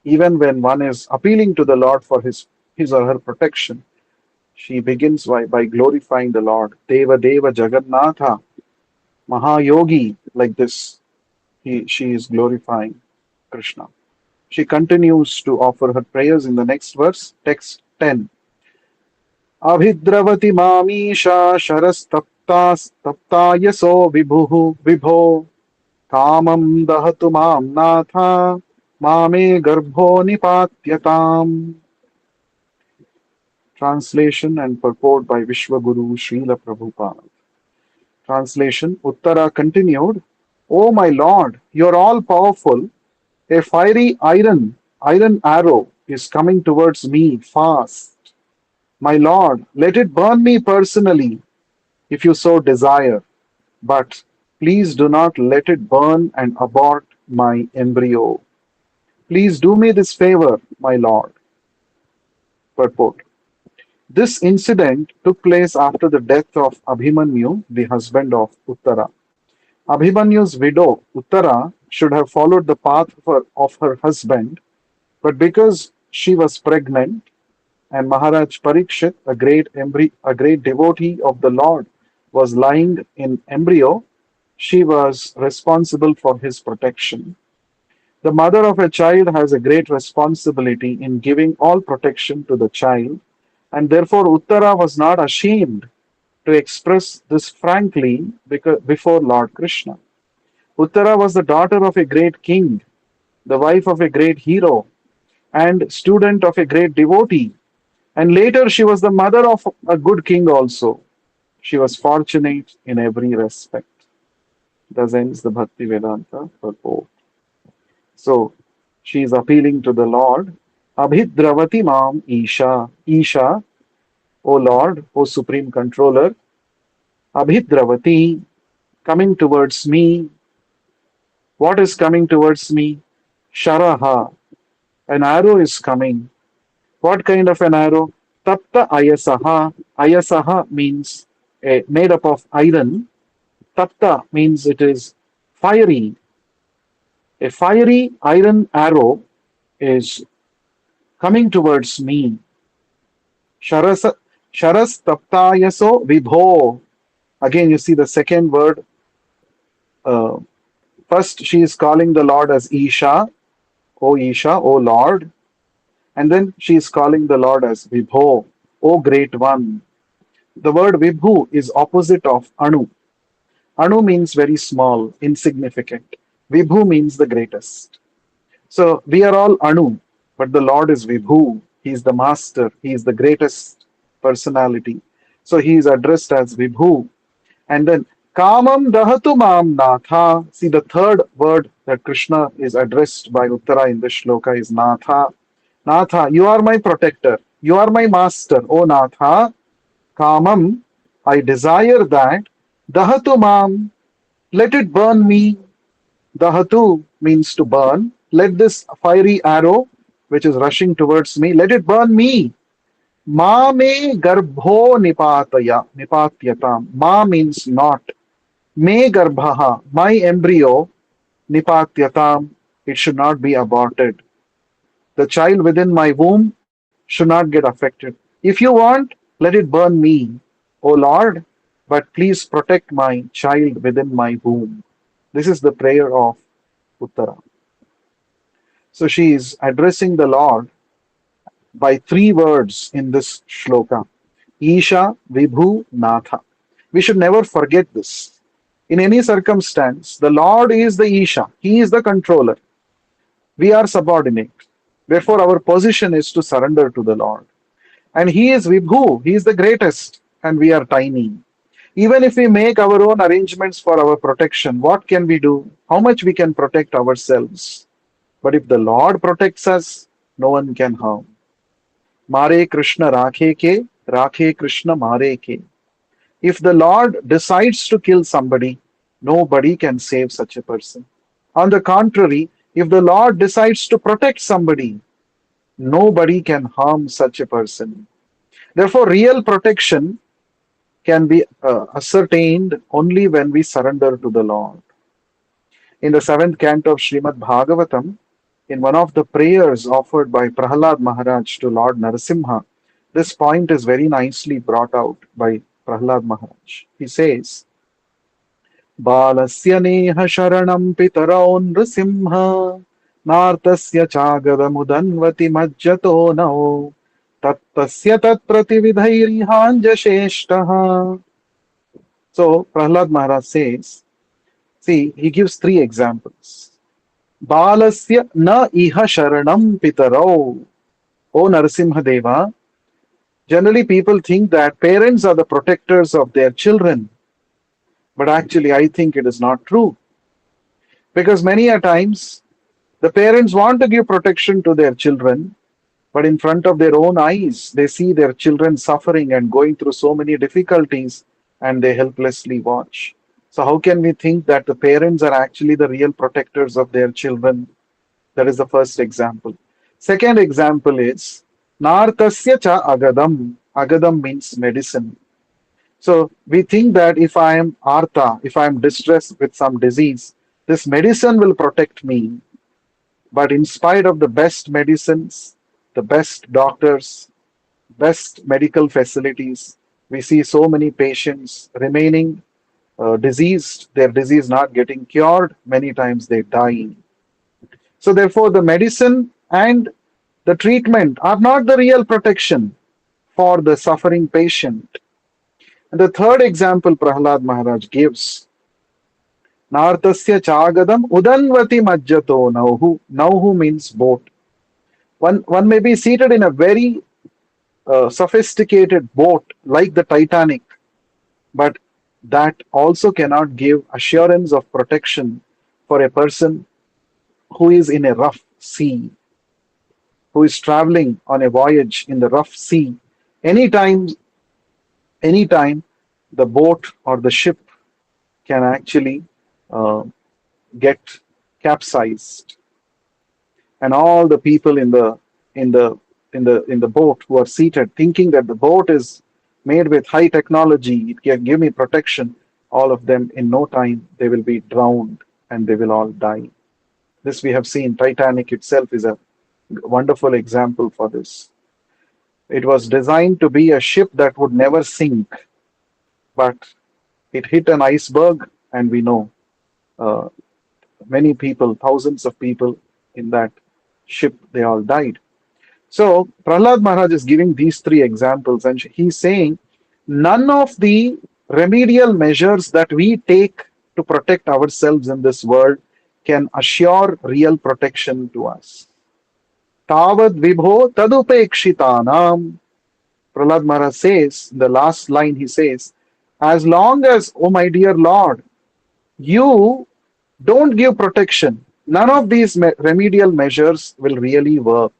even when one is appealing to the Lord for his or her protection. She begins by glorifying the Lord. Deva Deva Jagannatha, Mahayogi, like this. She is glorifying Krishna. She continues to offer her prayers in the next verse, text 10. Abhidravati Mamisha Sharastaptayaso Vibho Kamam Dahatu Mam Natha Mame Garbho Nipatyatam. Translation and purport by Vishwaguru Srila Prabhupada. Translation Uttara continued, O my Lord, you are all powerful. A fiery iron arrow is coming towards me fast. My Lord, let it burn me personally if you so desire, but please do not let it burn and abort my embryo. Please do me this favor, my Lord. Purport. This incident took place after the death of Abhimanyu, the husband of Uttara. Abhimanyu's widow, Uttara, should have followed the path of her husband, but because she was pregnant and Maharaj Parikshit, a great devotee of the Lord, was lying in embryo, she was responsible for his protection. The mother of a child has a great responsibility in giving all protection to the child, and therefore Uttara was not ashamed to express this frankly before Lord Krishna. Uttara was the daughter of a great king, the wife of a great hero, and student of a great devotee, and later she was the mother of a good king also. She was fortunate in every respect. Thus ends the Bhakti Vedanta purport. So she is appealing to the Lord. Abhidravati Mam Isha. Isha, O Lord, O Supreme Controller. Abhidravati, coming towards me. What is coming towards me? Sharaha, an arrow is coming. What kind of an arrow? Tapta ayasaha. Ayasaha means made up of iron. Tapta means it is fiery. A fiery iron arrow is coming towards me. Sharas, sharas taptayaso vibho. Again, you see the second word. Uh, First, she is calling the Lord as Isha, O Lord. And then she is calling the Lord as Vibho, O Great One. The word Vibhu is opposite of Anu. Anu means very small, insignificant. Vibhu means the greatest. So we are all Anu, but the Lord is Vibhu. He is the master. He is the greatest personality. So he is addressed as Vibhu. And then Kamam Dahatu Mam Natha. See, the third word that Krishna is addressed by Uttara in this shloka is Natha. Natha, you are my protector. You are my master. O Natha, Kamam, I desire that. Dahatu Mam, let it burn me. Dahatu means to burn. Let this fiery arrow, which is rushing towards me, let it burn me. Ma me garbho nipatyatam. Ma means not. Me garbhaha, my embryo, nipatyatam, it should not be aborted. The child within my womb should not get affected. If you want, let it burn me, O Lord, but please protect my child within my womb. This is the prayer of Uttara. So she is addressing the Lord by three words in this shloka. Isha, Vibhu, Natha. We should never forget this. In any circumstance, the Lord is the Isha. He is the controller. We are subordinate. Therefore, our position is to surrender to the Lord. And He is Vibhu. He is the greatest. And we are tiny. Even if we make our own arrangements for our protection, what can we do? How much we can protect ourselves? But if the Lord protects us, no one can harm. Mare Krishna Rakhe Krishna Mare ke. If the Lord decides to kill somebody, nobody can save such a person. On the contrary, if the Lord decides to protect somebody, nobody can harm such a person. Therefore, real protection can be ascertained only when we surrender to the Lord. In the seventh canto of Srimad Bhagavatam, in one of the prayers offered by Prahlad Maharaj to Lord Narasimha, this point is very nicely brought out by Prahlad Maharaj. He says, बालस्य नेह शरणं पितरौ नृसिंह नार्तस्य चागदमुदन्वति मज्जतो नौ तत्तस्य तत्प्रतिविधैर्हाञ्जशेष्टः. So Prahlad Maharaj says, see, he gives three examples. Balasya na iha sharanam pitarau. O Narasimha Deva, generally people think that parents are the protectors of their children. But actually, I think it is not true. Because many a times, the parents want to give protection to their children, but in front of their own eyes, they see their children suffering and going through so many difficulties, and they helplessly watch. So, how can we think that the parents are actually the real protectors of their children? That is the first example. Second example is Nartasya cha agadam. Agadam means medicine. So we think that if I am artha, if I am distressed with some disease, this medicine will protect me. But in spite of the best medicines, the best doctors, best medical facilities, we see so many patients remaining diseased, their disease not getting cured, many times they die. So therefore, the medicine and the treatment are not the real protection for the suffering patient. And the third example Prahlad Maharaj gives, Nartasya chagadam udanvati majjato nauhu. Nauhu means boat. One may be seated in a very sophisticated boat like the Titanic, but that also cannot give assurance of protection for a person who is in a rough sea, who is traveling on a voyage in the rough sea. Anytime, anytime the boat or the ship can actually uh, get capsized, and all the people in the boat who are seated, thinking that the boat is made with high technology, it can give me protection. All of them, in no time, they will be drowned and they will all die. This we have seen. Titanic itself is a wonderful example for this. It was designed to be a ship that would never sink, but it hit an iceberg, and we know uh, many people, thousands of people in that ship, they all died. So Prahlad Maharaj is giving these three examples, and he's saying none of the remedial measures that we take to protect ourselves in this world can assure real protection to us. Tavad vibho tadupekshitanam. Prahlad Maharaj says, in the last line, he says, as long as, oh my dear Lord, you don't give protection, none of these remedial measures will really work.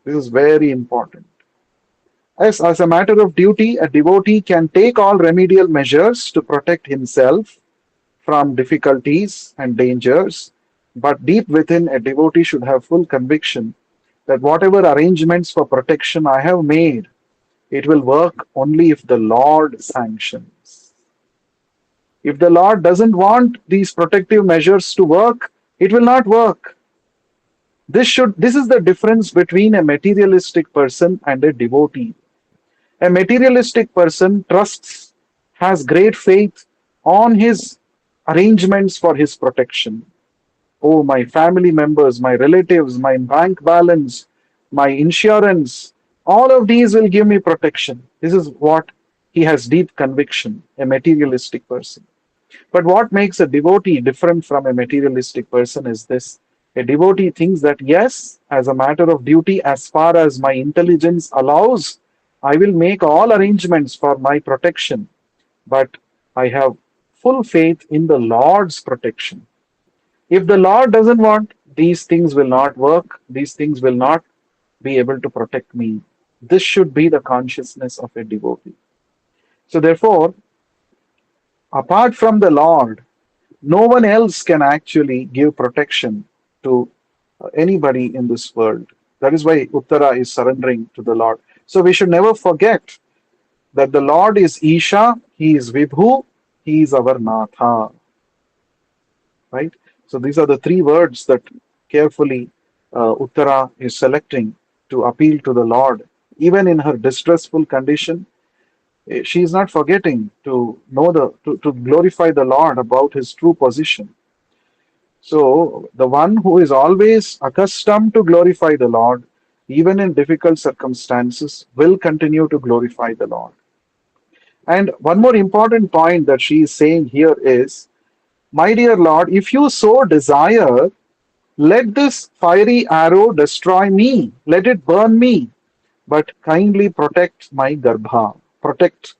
This is very important. As a matter of duty, a devotee can take all remedial measures to protect himself from difficulties and dangers, but deep within, a devotee should have full conviction that whatever arrangements for protection I have made, it will work only if the Lord sanctions. If the Lord doesn't want these protective measures to work, it will not work. This is the difference between a materialistic person and a devotee. A materialistic person trusts, has great faith on his arrangements for his protection. Oh, my family members, my relatives, my bank balance, my insurance, All of these will give me protection. This is what he has deep conviction, a materialistic person. But what makes a devotee different from a materialistic person is this. A devotee thinks that, yes, as a matter of duty, as far as my intelligence allows, I will make all arrangements for my protection. But I have full faith in the Lord's protection. If the Lord doesn't want, these things will not work, these things will not be able to protect me. This should be the consciousness of a devotee. So, therefore, apart from the Lord, no one else can actually give protection to anybody in this world. That is why Uttara is surrendering to the Lord. So, we should never forget that the Lord is Isha, He is Vibhu, He is our Natha. Right? So these are the three words that carefully Uttara is selecting to appeal to the Lord. Even in her distressful condition, she is not forgetting to know to glorify the Lord about his true position. So the one who is always accustomed to glorify the Lord, even in difficult circumstances, will continue to glorify the Lord. And one more important point that she is saying here is, my dear Lord, if you so desire, let this fiery arrow destroy me, let it burn me, but kindly protect my garbha, protect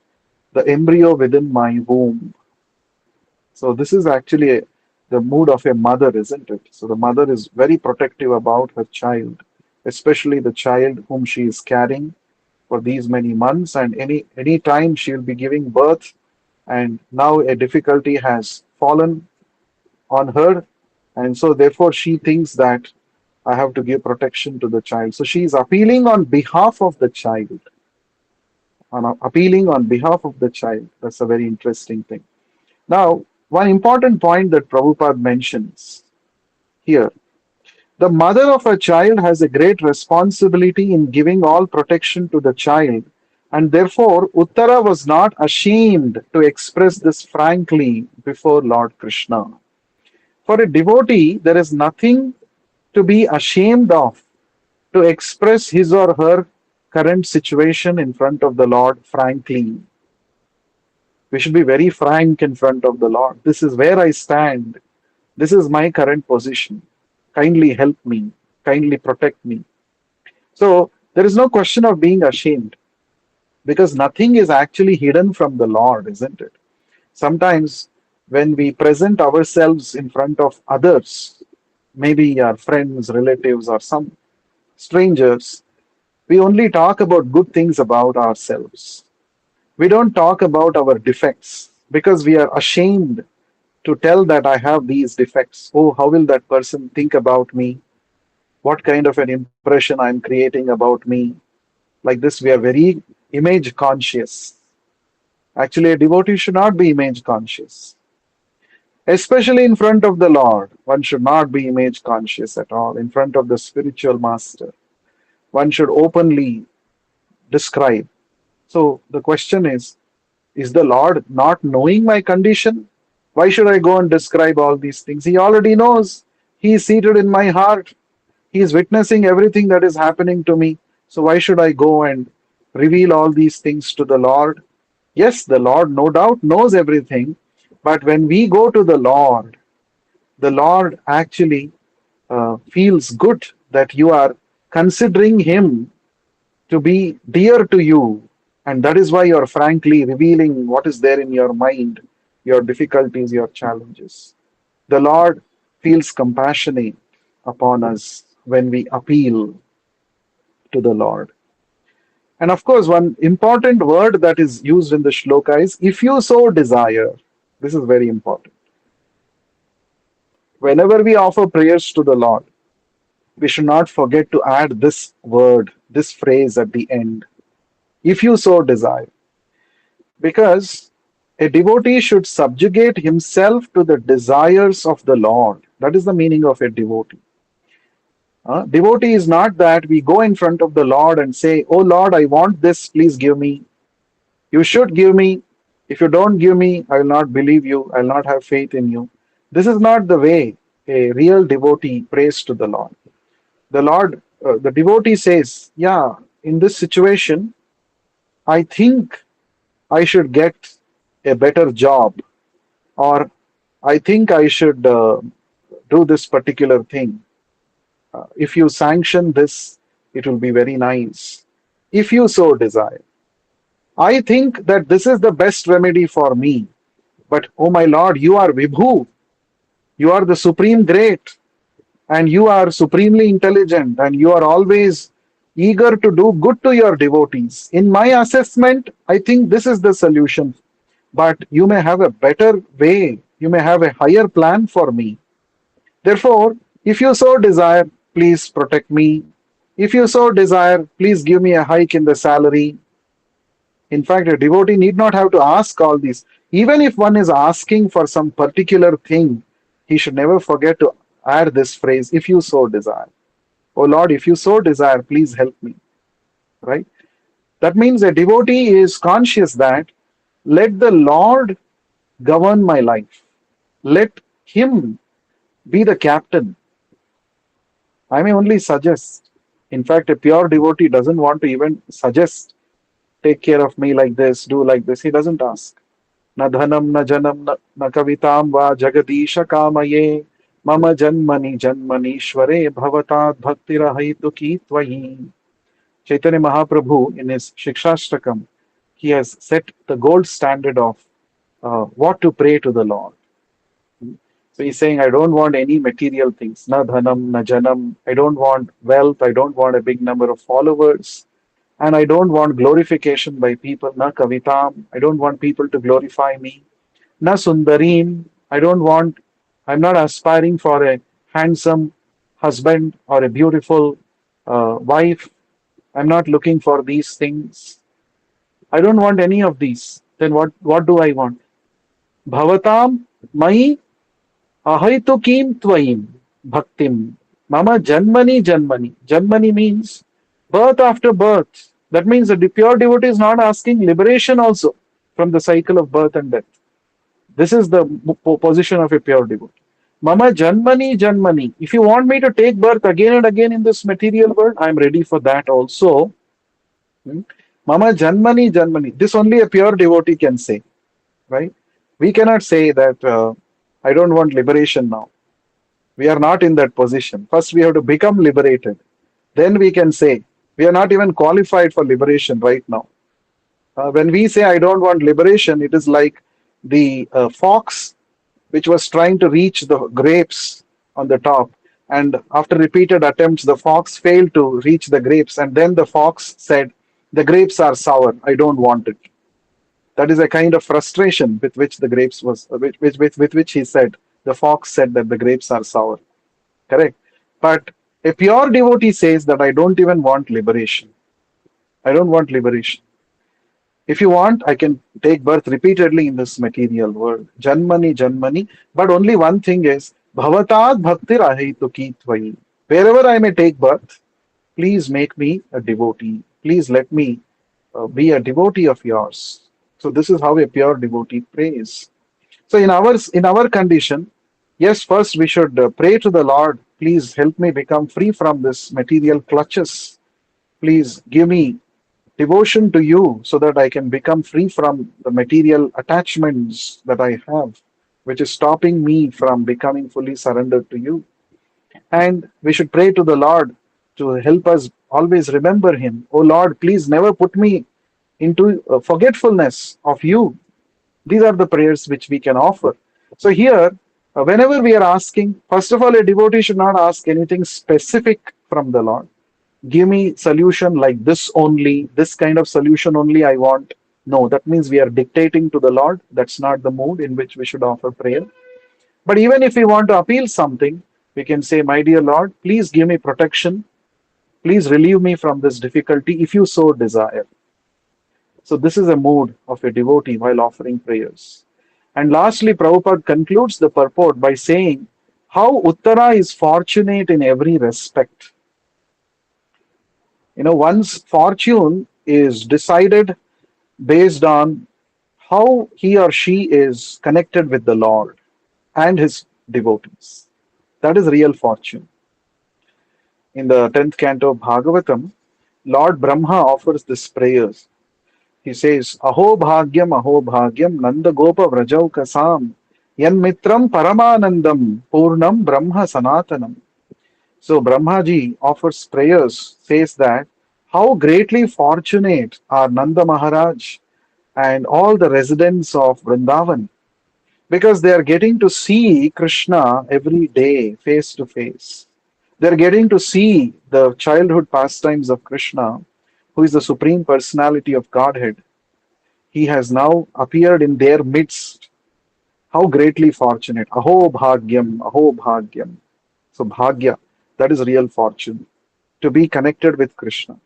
the embryo within my womb. So, this is actually the mood of a mother, isn't it? So, the mother is very protective about her child, especially the child whom she is carrying for these many months, and any time she will be giving birth, and now a difficulty has fallen on her, and so therefore she thinks that I have to give protection to the child. So she is appealing on behalf of the child, appealing on behalf of the child. That's a very interesting thing. Now, one important point that Prabhupada mentions here, the mother of a child has a great responsibility in giving all protection to the child, and therefore Uttara was not ashamed to express this frankly before Lord Krishna. For a devotee, there is nothing to be ashamed of to express his or her current situation in front of the Lord frankly. We should be very frank in front of the Lord. This is where I stand. This is my current position. Kindly help me. Kindly protect me. So there is no question of being ashamed because nothing is actually hidden from the Lord, isn't it? Sometimes when we present ourselves in front of others, maybe our friends, relatives, or some strangers, we only talk about good things about ourselves. We don't talk about our defects because we are ashamed to tell that I have these defects. Oh, how will that person think about me? What kind of an impression I'm creating about me? Like this, we are very image conscious. Actually, a devotee should not be image conscious. Especially in front of the Lord, one should not be image conscious at all. In front of the spiritual master, one should openly describe. So the question is the Lord not knowing my condition? Why should I go and describe all these things? He already knows. He is seated in my heart. He is witnessing everything that is happening to me. So why should I go and reveal all these things to the Lord? Yes, the Lord no doubt knows everything. But when we go to the Lord actually feels good that you are considering Him to be dear to you. And that is why you're frankly revealing what is there in your mind, your difficulties, your challenges. The Lord feels compassionate upon us when we appeal to the Lord. And of course, one important word that is used in the shloka is if you so desire. This is very important. Whenever we offer prayers to the Lord, we should not forget to add this word, this phrase at the end. If you so desire. Because a devotee should subjugate himself to the desires of the Lord. That is the meaning of a devotee. Devotee is not that we go in front of the Lord and say, oh Lord, I want this, please give me. You should give me. If you don't give me, I will not believe you. I will not have faith in you. This is not the way a real devotee prays to the Lord. The Lord, the devotee says, yeah, in this situation, I think I should get a better job, or I think I should do this particular thing. If you sanction this, it will be very nice. If you so desire. I think that this is the best remedy for me. But, oh my Lord, you are Vibhu. You are the supreme great, and you are supremely intelligent, and you are always eager to do good to your devotees. In my assessment, I think this is the solution. But you may have a better way, you may have a higher plan for me. Therefore, if you so desire, please protect me. If you so desire, please give me a hike in the salary. In fact, a devotee need not have to ask all these. Even if one is asking for some particular thing, he should never forget to add this phrase, if you so desire. Oh Lord, if you so desire, please help me. Right? That means a devotee is conscious that let the Lord govern my life. Let Him be the captain. I may only suggest. In fact, a pure devotee doesn't want to even suggest, take care of me like this, do like this. He doesn't ask. न धनं न जनं न कवितां वा जगदीश कामये मम जन्मनि जन्मनीश्वरे भवतात् भक्तिरहैतुकी त्वयि. Chaitanya Mahaprabhu in his Shikshashtakam, he has set the gold standard of what to pray to the Lord. So he's saying, I don't want any material things. Na dhanam, na janam. I don't want wealth. I don't want a big number of followers. And I don't want glorification by people. Na kavitam. I don't want people to glorify me. Na sundarim. I don't want, I'm not aspiring for a handsome husband or a beautiful wife. I'm not looking for these things. I don't want any of these. Then what do I want? Bhavatam mai ahitukim tvaim bhaktim. Mama janmani janmani. Janmani means birth after birth. That means the pure devotee is not asking liberation also from the cycle of birth and death. This is the position of a pure devotee. Mama janmani janmani. If you want me to take birth again and again in this material world, I am ready for that also. Mama janmani janmani. This only a pure devotee can say, right? We cannot say that I don't want liberation now. We are not in that position. First, we have to become liberated. Then we can say we are not even qualified for liberation right now. When we say I don't want liberation, it is like the fox which was trying to reach the grapes on the top. And after repeated attempts, the fox failed to reach the grapes. And then the fox said, the grapes are sour. I don't want it. That is a kind of frustration with which the grapes was, with which he said, the fox said that the grapes are sour. Correct. But a pure devotee says that I don't even want liberation. I don't want liberation. If you want, I can take birth repeatedly in this material world. Janmani, Janmani. But only one thing is, Bhavatad Bhaktir Ahituki Tvayi. Wherever I may take birth, please make me a devotee. Please let me be a devotee of yours. So this is how a pure devotee prays. So in our condition, yes, first we should pray to the Lord. Please help me become free from this material clutches. Please give me devotion to you so that I can become free from the material attachments that I have, which is stopping me from becoming fully surrendered to you. And we should pray to the Lord to help us always remember Him. Oh Lord, please never put me into forgetfulness of you. These are the prayers which we can offer. So here, whenever we are asking, first of all, a devotee should not ask anything specific from the Lord. Give me solution like this only, this kind of solution only I want. No, that means we are dictating to the Lord. That's not the mood in which we should offer prayer. But even if we want to appeal something, we can say, my dear Lord, please give me protection. Please relieve me from this difficulty if you so desire. So this is a mood of a devotee while offering prayers. And lastly, Prabhupada concludes the purport by saying how Uttara is fortunate in every respect. One's fortune is decided based on how he or she is connected with the Lord and his devotees. That is real fortune. In the 10th canto of Bhagavatam, Lord Brahma offers this prayers. He says, Aho Bhagyam, Nanda Gopa Vrajau Kasam, Yan Mitram Paramanandam, Purnam Brahma Sanatanam. So Brahmaji offers prayers, says that how greatly fortunate are Nanda Maharaj and all the residents of Vrindavan, because they are getting to see Krishna every day face to face. They're getting to see the childhood pastimes of Krishna, who is the Supreme Personality of Godhead. He has now appeared in their midst. How greatly fortunate. Aho Bhagyam, Aho Bhagyam. So, Bhagya, that is real fortune, to be connected with Krishna.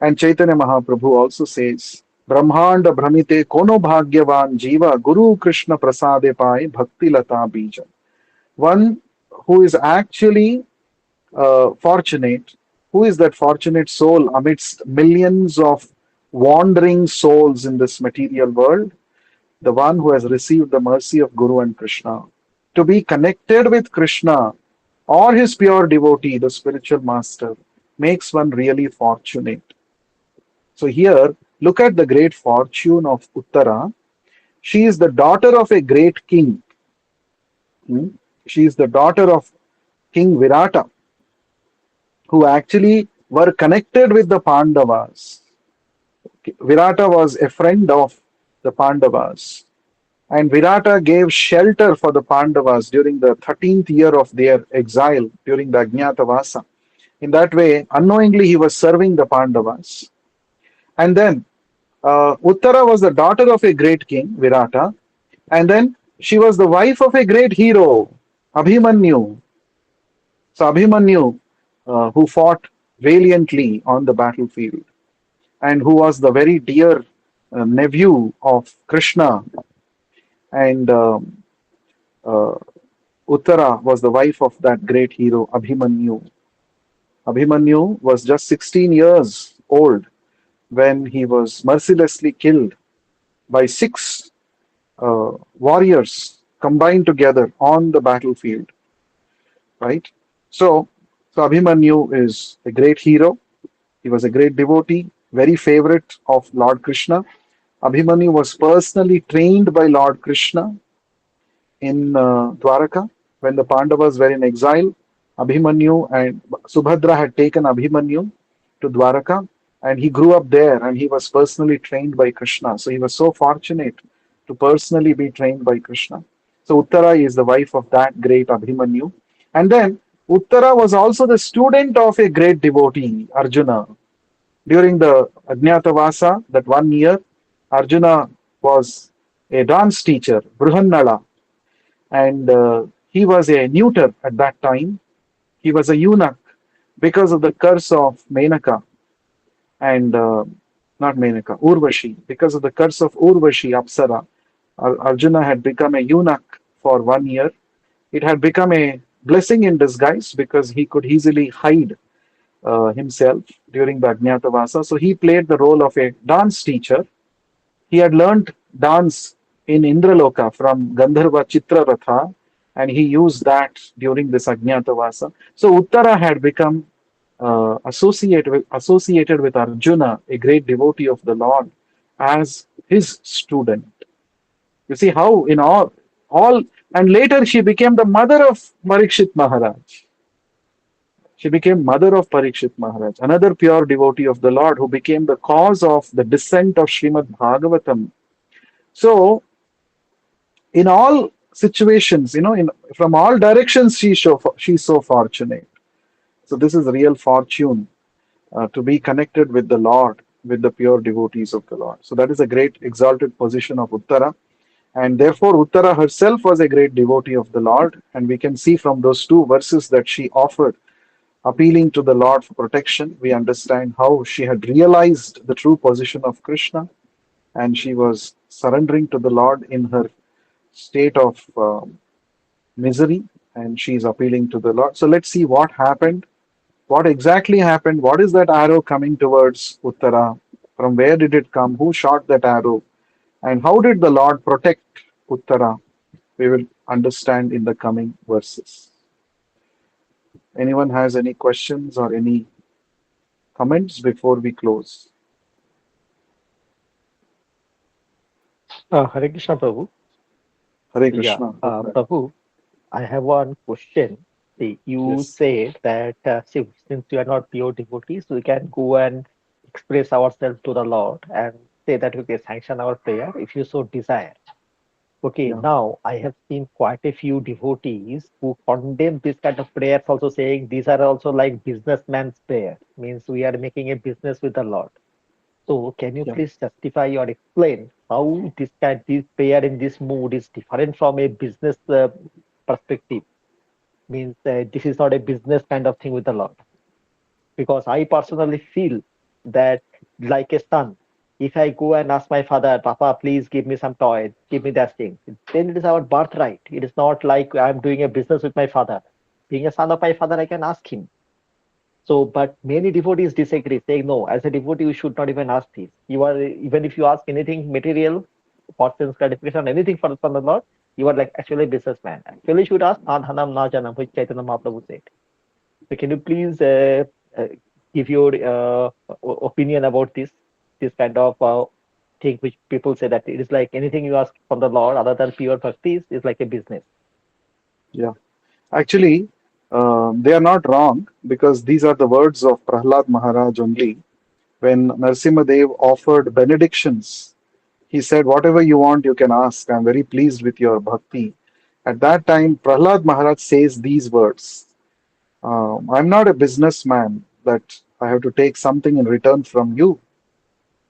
And Chaitanya Mahaprabhu also says, Brahmanda Brahmite Kono Bhagyavan Jiva Guru Krishna Prasade Pai Bhakti Lata Bija. One who is actually fortunate. Who is that fortunate soul amidst millions of wandering souls in this material world? The one who has received the mercy of Guru and Krishna. To be connected with Krishna or his pure devotee, the spiritual master, makes one really fortunate. So here, look at the great fortune of Uttara. She is the daughter of a great king. Hmm? She is the daughter of King Virata, who actually were connected with the Pandavas. Virata was a friend of the Pandavas, and Virata gave shelter for the Pandavas during the 13th year of their exile during the Ajnatavasa. In that way, unknowingly, he was serving the Pandavas. And then Uttara was the daughter of a great king, Virata, and then she was the wife of a great hero, Abhimanyu. So Abhimanyu, who fought valiantly on the battlefield and who was the very dear nephew of Krishna, and uh, Uttara was the wife of that great hero, Abhimanyu. Abhimanyu was just 16 years old when he was mercilessly killed by six warriors combined together on the battlefield, right? So, so Abhimanyu is a great hero. He was a great devotee, very favorite of Lord Krishna. Abhimanyu was personally trained by Lord Krishna in Dwaraka when the Pandavas were in exile. Abhimanyu and Subhadra had taken Abhimanyu to Dwaraka, and he grew up there and he was personally trained by Krishna. So he was so fortunate to personally be trained by Krishna. So Uttara is the wife of that great Abhimanyu. And then Uttara was also the student of a great devotee, Arjuna. During the Ajnatavasa, that 1 year, Arjuna was a dance teacher, Bruhannala, and he was a neuter at that time. He was a eunuch because of the curse of Menaka and not Menaka, Urvashi. Because of the curse of Urvashi, Apsara, Arjuna had become a eunuch for 1 year. It had become a blessing in disguise because he could easily hide himself during the Ajnatavasa. So he played the role of a dance teacher. He had learnt dance in Indraloka from Gandharva Chitraratha, and he used that during this Ajnatavasa. So Uttara had become associated with Arjuna, a great devotee of the Lord, as his student. You see how in all, and later she became the mother of Parikshit Maharaj. She became mother of Parikshit Maharaj, another pure devotee of the Lord who became the cause of the descent of Srimad Bhagavatam. So, in all situations, from all directions, she's so fortunate. So, this is real fortune to be connected with the Lord, with the pure devotees of the Lord. So, that is a great exalted position of Uttara. And therefore, Uttara herself was a great devotee of the Lord. And we can see from those two verses that she offered appealing to the Lord for protection, we understand how she had realized the true position of Krishna and she was surrendering to the Lord in her state of misery and she is appealing to the Lord. So let's see what happened. What exactly happened? What is that arrow coming towards Uttara? From where did it come? Who shot that arrow? And how did the Lord protect Uttara? We will understand in the coming verses. Anyone has any questions or any comments before we close?
Hare Krishna, Prabhu.
Hare
Yeah,
Krishna. Go ahead.
Prabhu, I have one question. See, you
Yes.
said that since we are not pure devotees, we can go and express ourselves to the Lord and say that we can sanction our prayer if you so desire. Okay,
Yeah.
now I have seen quite a few devotees who condemn this kind of prayers, also saying these are also like businessman's prayer, means we are making a business with the Lord. So, can you
Yeah.
please justify or explain how this prayer in this mood is different from a business perspective? Means this is not a business kind of thing with the Lord. Because I personally feel that, like a son, if I go and ask my father, Papa, please give me some toy, give me that thing, then it is our birthright. It is not like I'm doing a business with my father. Being a son of my father, I can ask him. So, but many devotees disagree, saying, no, as a devotee, you should not even ask this. You are, even if you ask anything material, for sense gratification, anything from the Lord, you are like actually a businessman. Actually, you should ask, na dhanam na janam, which Chaitanya Mahaprabhu said. So, can you please uh, give your opinion about this kind of thing which people say that it is like anything you ask from the Lord other than pure bhakti is like a business.
Yeah. Actually, they are not wrong because these are the words of Prahlad Maharaj only. When Narsimhadev offered benedictions, he said, whatever you want, you can ask. I'm very pleased with your bhakti. At that time, Prahlad Maharaj says these words, I'm not a businessman that I have to take something in return from you.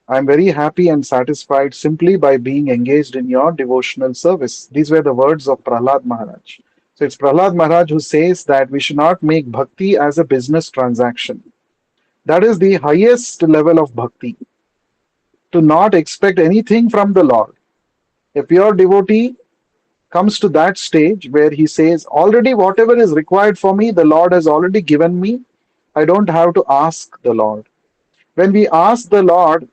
I'm very happy and satisfied simply by being engaged in your devotional service. These were the words of Prahlad Maharaj. So it's Prahlad Maharaj who says that we should not make bhakti as a business transaction. That is the highest level of bhakti, to not expect anything from the Lord. A pure devotee comes to that stage where he says, already whatever is required for me, the Lord has already given me. I don't have to ask the Lord. When we ask the Lord,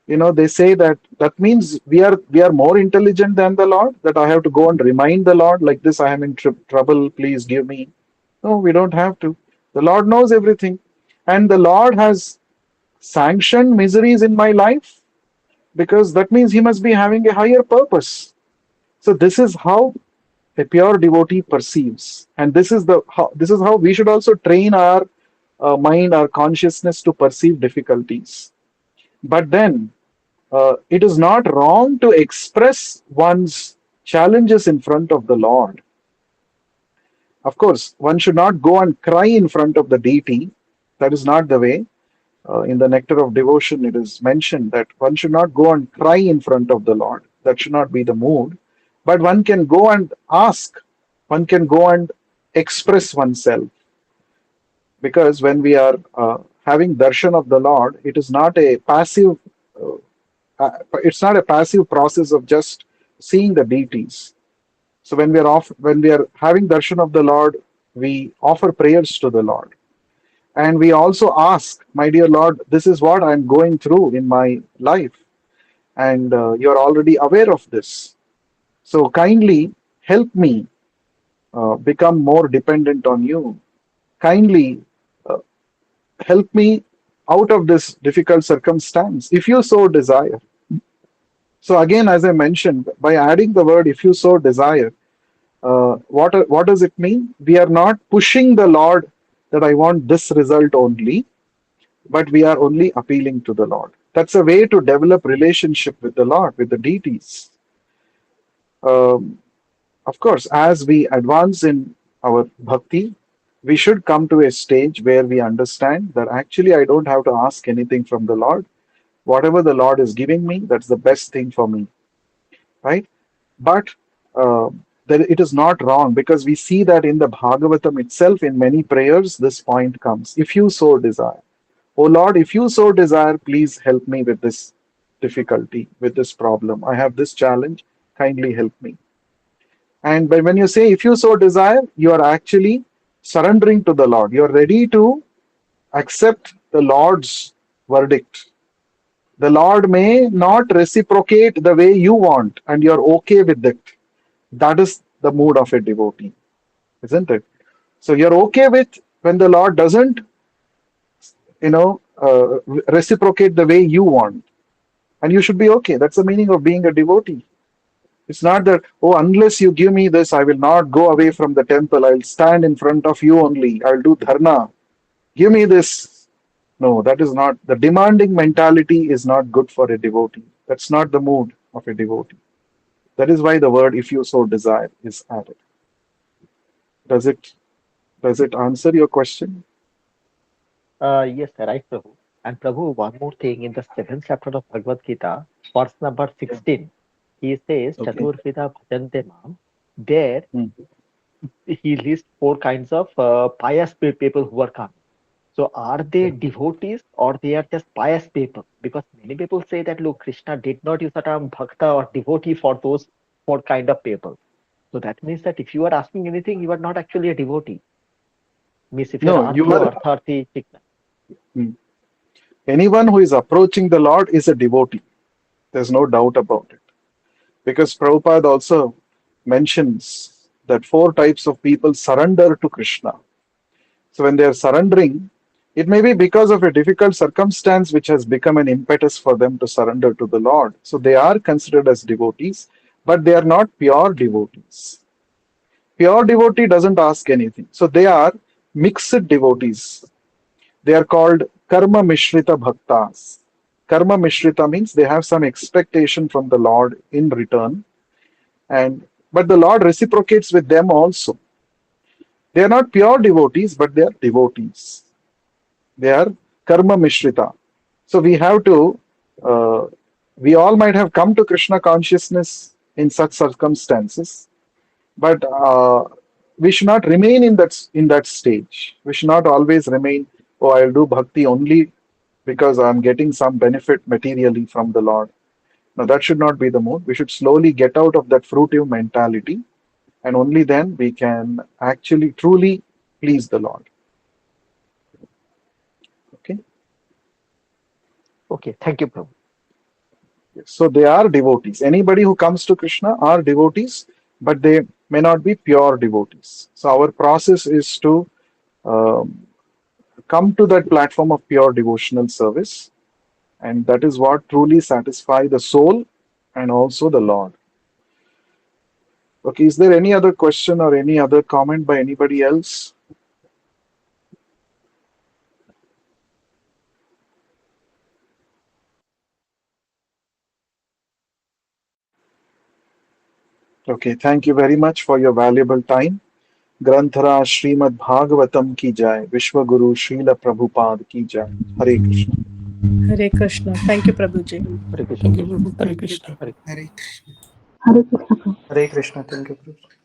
they say that that means we are more intelligent than the Lord, that I have to go and remind the Lord like this, I am in trouble, please give me. No, we don't have to. The Lord knows everything, and the Lord has sanctioned miseries in my life because that means he must be having a higher purpose. So this is how a pure devotee perceives, and this is how we should also train our mind, our consciousness to perceive difficulties. But then it is not wrong to express one's challenges in front of the Lord. Of course, one should not go and cry in front of the deity. That is not the way. In the Nectar of Devotion, it is mentioned that one should not go and cry in front of the Lord. That should not be the mood. But one can go and ask, one can go and express oneself. Because when we are having darshan of the Lord, it is not a passive. It's not a passive process of just seeing the deities. So when we are having darshan of the Lord, we offer prayers to the Lord, and we also ask, my dear Lord, this is what I'm going through in my life, and you're already aware of this. So kindly help me become more dependent on you. Kindly uh, help me out of this difficult circumstance, if you so desire. So again, as I mentioned, by adding the word "if you so desire," what does it mean? We are not pushing the Lord that I want this result only, but we are only appealing to the Lord. That's a way to develop relationship with the Lord, with the deities. Um, of course, as we advance in our bhakti, we should come to a stage where we understand that actually I don't have to ask anything from the Lord. Whatever the Lord is giving me, that's the best thing for me, right? But uh, that it is not wrong, because we see that in the Bhagavatam itself, in many prayers, this point comes. If you so desire, oh Lord, if you so desire, please help me with this difficulty, with this problem. I have this challenge, kindly help me. And when you say if you so desire, you are actually surrendering to the Lord. You are ready to accept the Lord's verdict. The Lord may not reciprocate the way you want, and you're okay with it. That is the mood of a devotee, isn't it? So you're okay with when the Lord doesn't, reciprocate the way you want, and you should be okay. That's the meaning of being a devotee. It's not that, oh, unless you give me this, I will not go away from the temple. I'll stand in front of you only. I'll do dharna. Give me this. No, that is not. The demanding mentality is not good for a devotee. That's not the mood of a devotee. That is why the word if you so desire is added. Does it answer your question?
Yes, right, Prabhu. And Prabhu, one more thing in the seventh chapter of Bhagavad Gita, verse number
Yeah.
16, he says,
Okay.
Chaturvida bhajante mam. There,
Hmm.
he lists four kinds of pious people who are coming. So, are they devotees or they are just pious people? Because many people say that, look, Krishna did not use the term bhakta or devotee for those four kind of people. So, that means that if you are asking anything, you are not actually a devotee. Means if you
No,
are
you
arthi
are.
artharthi,
Hmm. Anyone who is approaching the Lord is a devotee. There's no doubt about it. Because Prabhupada also mentions that four types of people surrender to Krishna. So when they are surrendering, it may be because of a difficult circumstance which has become an impetus for them to surrender to the Lord. So they are considered as devotees, but they are not pure devotees. Pure devotee doesn't ask anything. So they are mixed devotees. They are called karma mishrita bhaktas. Karma mishrita means they have some expectation from the Lord in return, and but the Lord reciprocates with them also. They are not pure devotees, but they are devotees. They are karma mishrita. So we have to, we all might have come to Krishna consciousness in such circumstances, but we should not remain in that stage. We should not always remain, oh, I'll do bhakti only because I'm getting some benefit materially from the Lord. No, that should not be the mood. We should slowly get out of that fruitive mentality, and only then we can actually truly please the Lord. Okay.
okay, thank you, Prabhu.
So they are devotees. Anybody who comes to Krishna are devotees, but they may not be pure devotees. So our process is to um, come to that platform of pure devotional service, and that is what truly satisfy the soul and also the Lord. Okay, is there any other question or any other comment by anybody else? Okay, thank you very much for your valuable time. ग्रंथरा Shrimad Bhagavatam की जय, विश्व गुरु श्रील प्रभुपाद की जय. हरे Krishna.
Hare Krishna. Thank you, Prabhuji.
Hare Krishna,
Thank you,
Prabhu.
Prabhu.
Hare Krishna.
Hare
Hare Krishna.
Hare Krishna.
Hare Krishna. Thank you, Prabhu.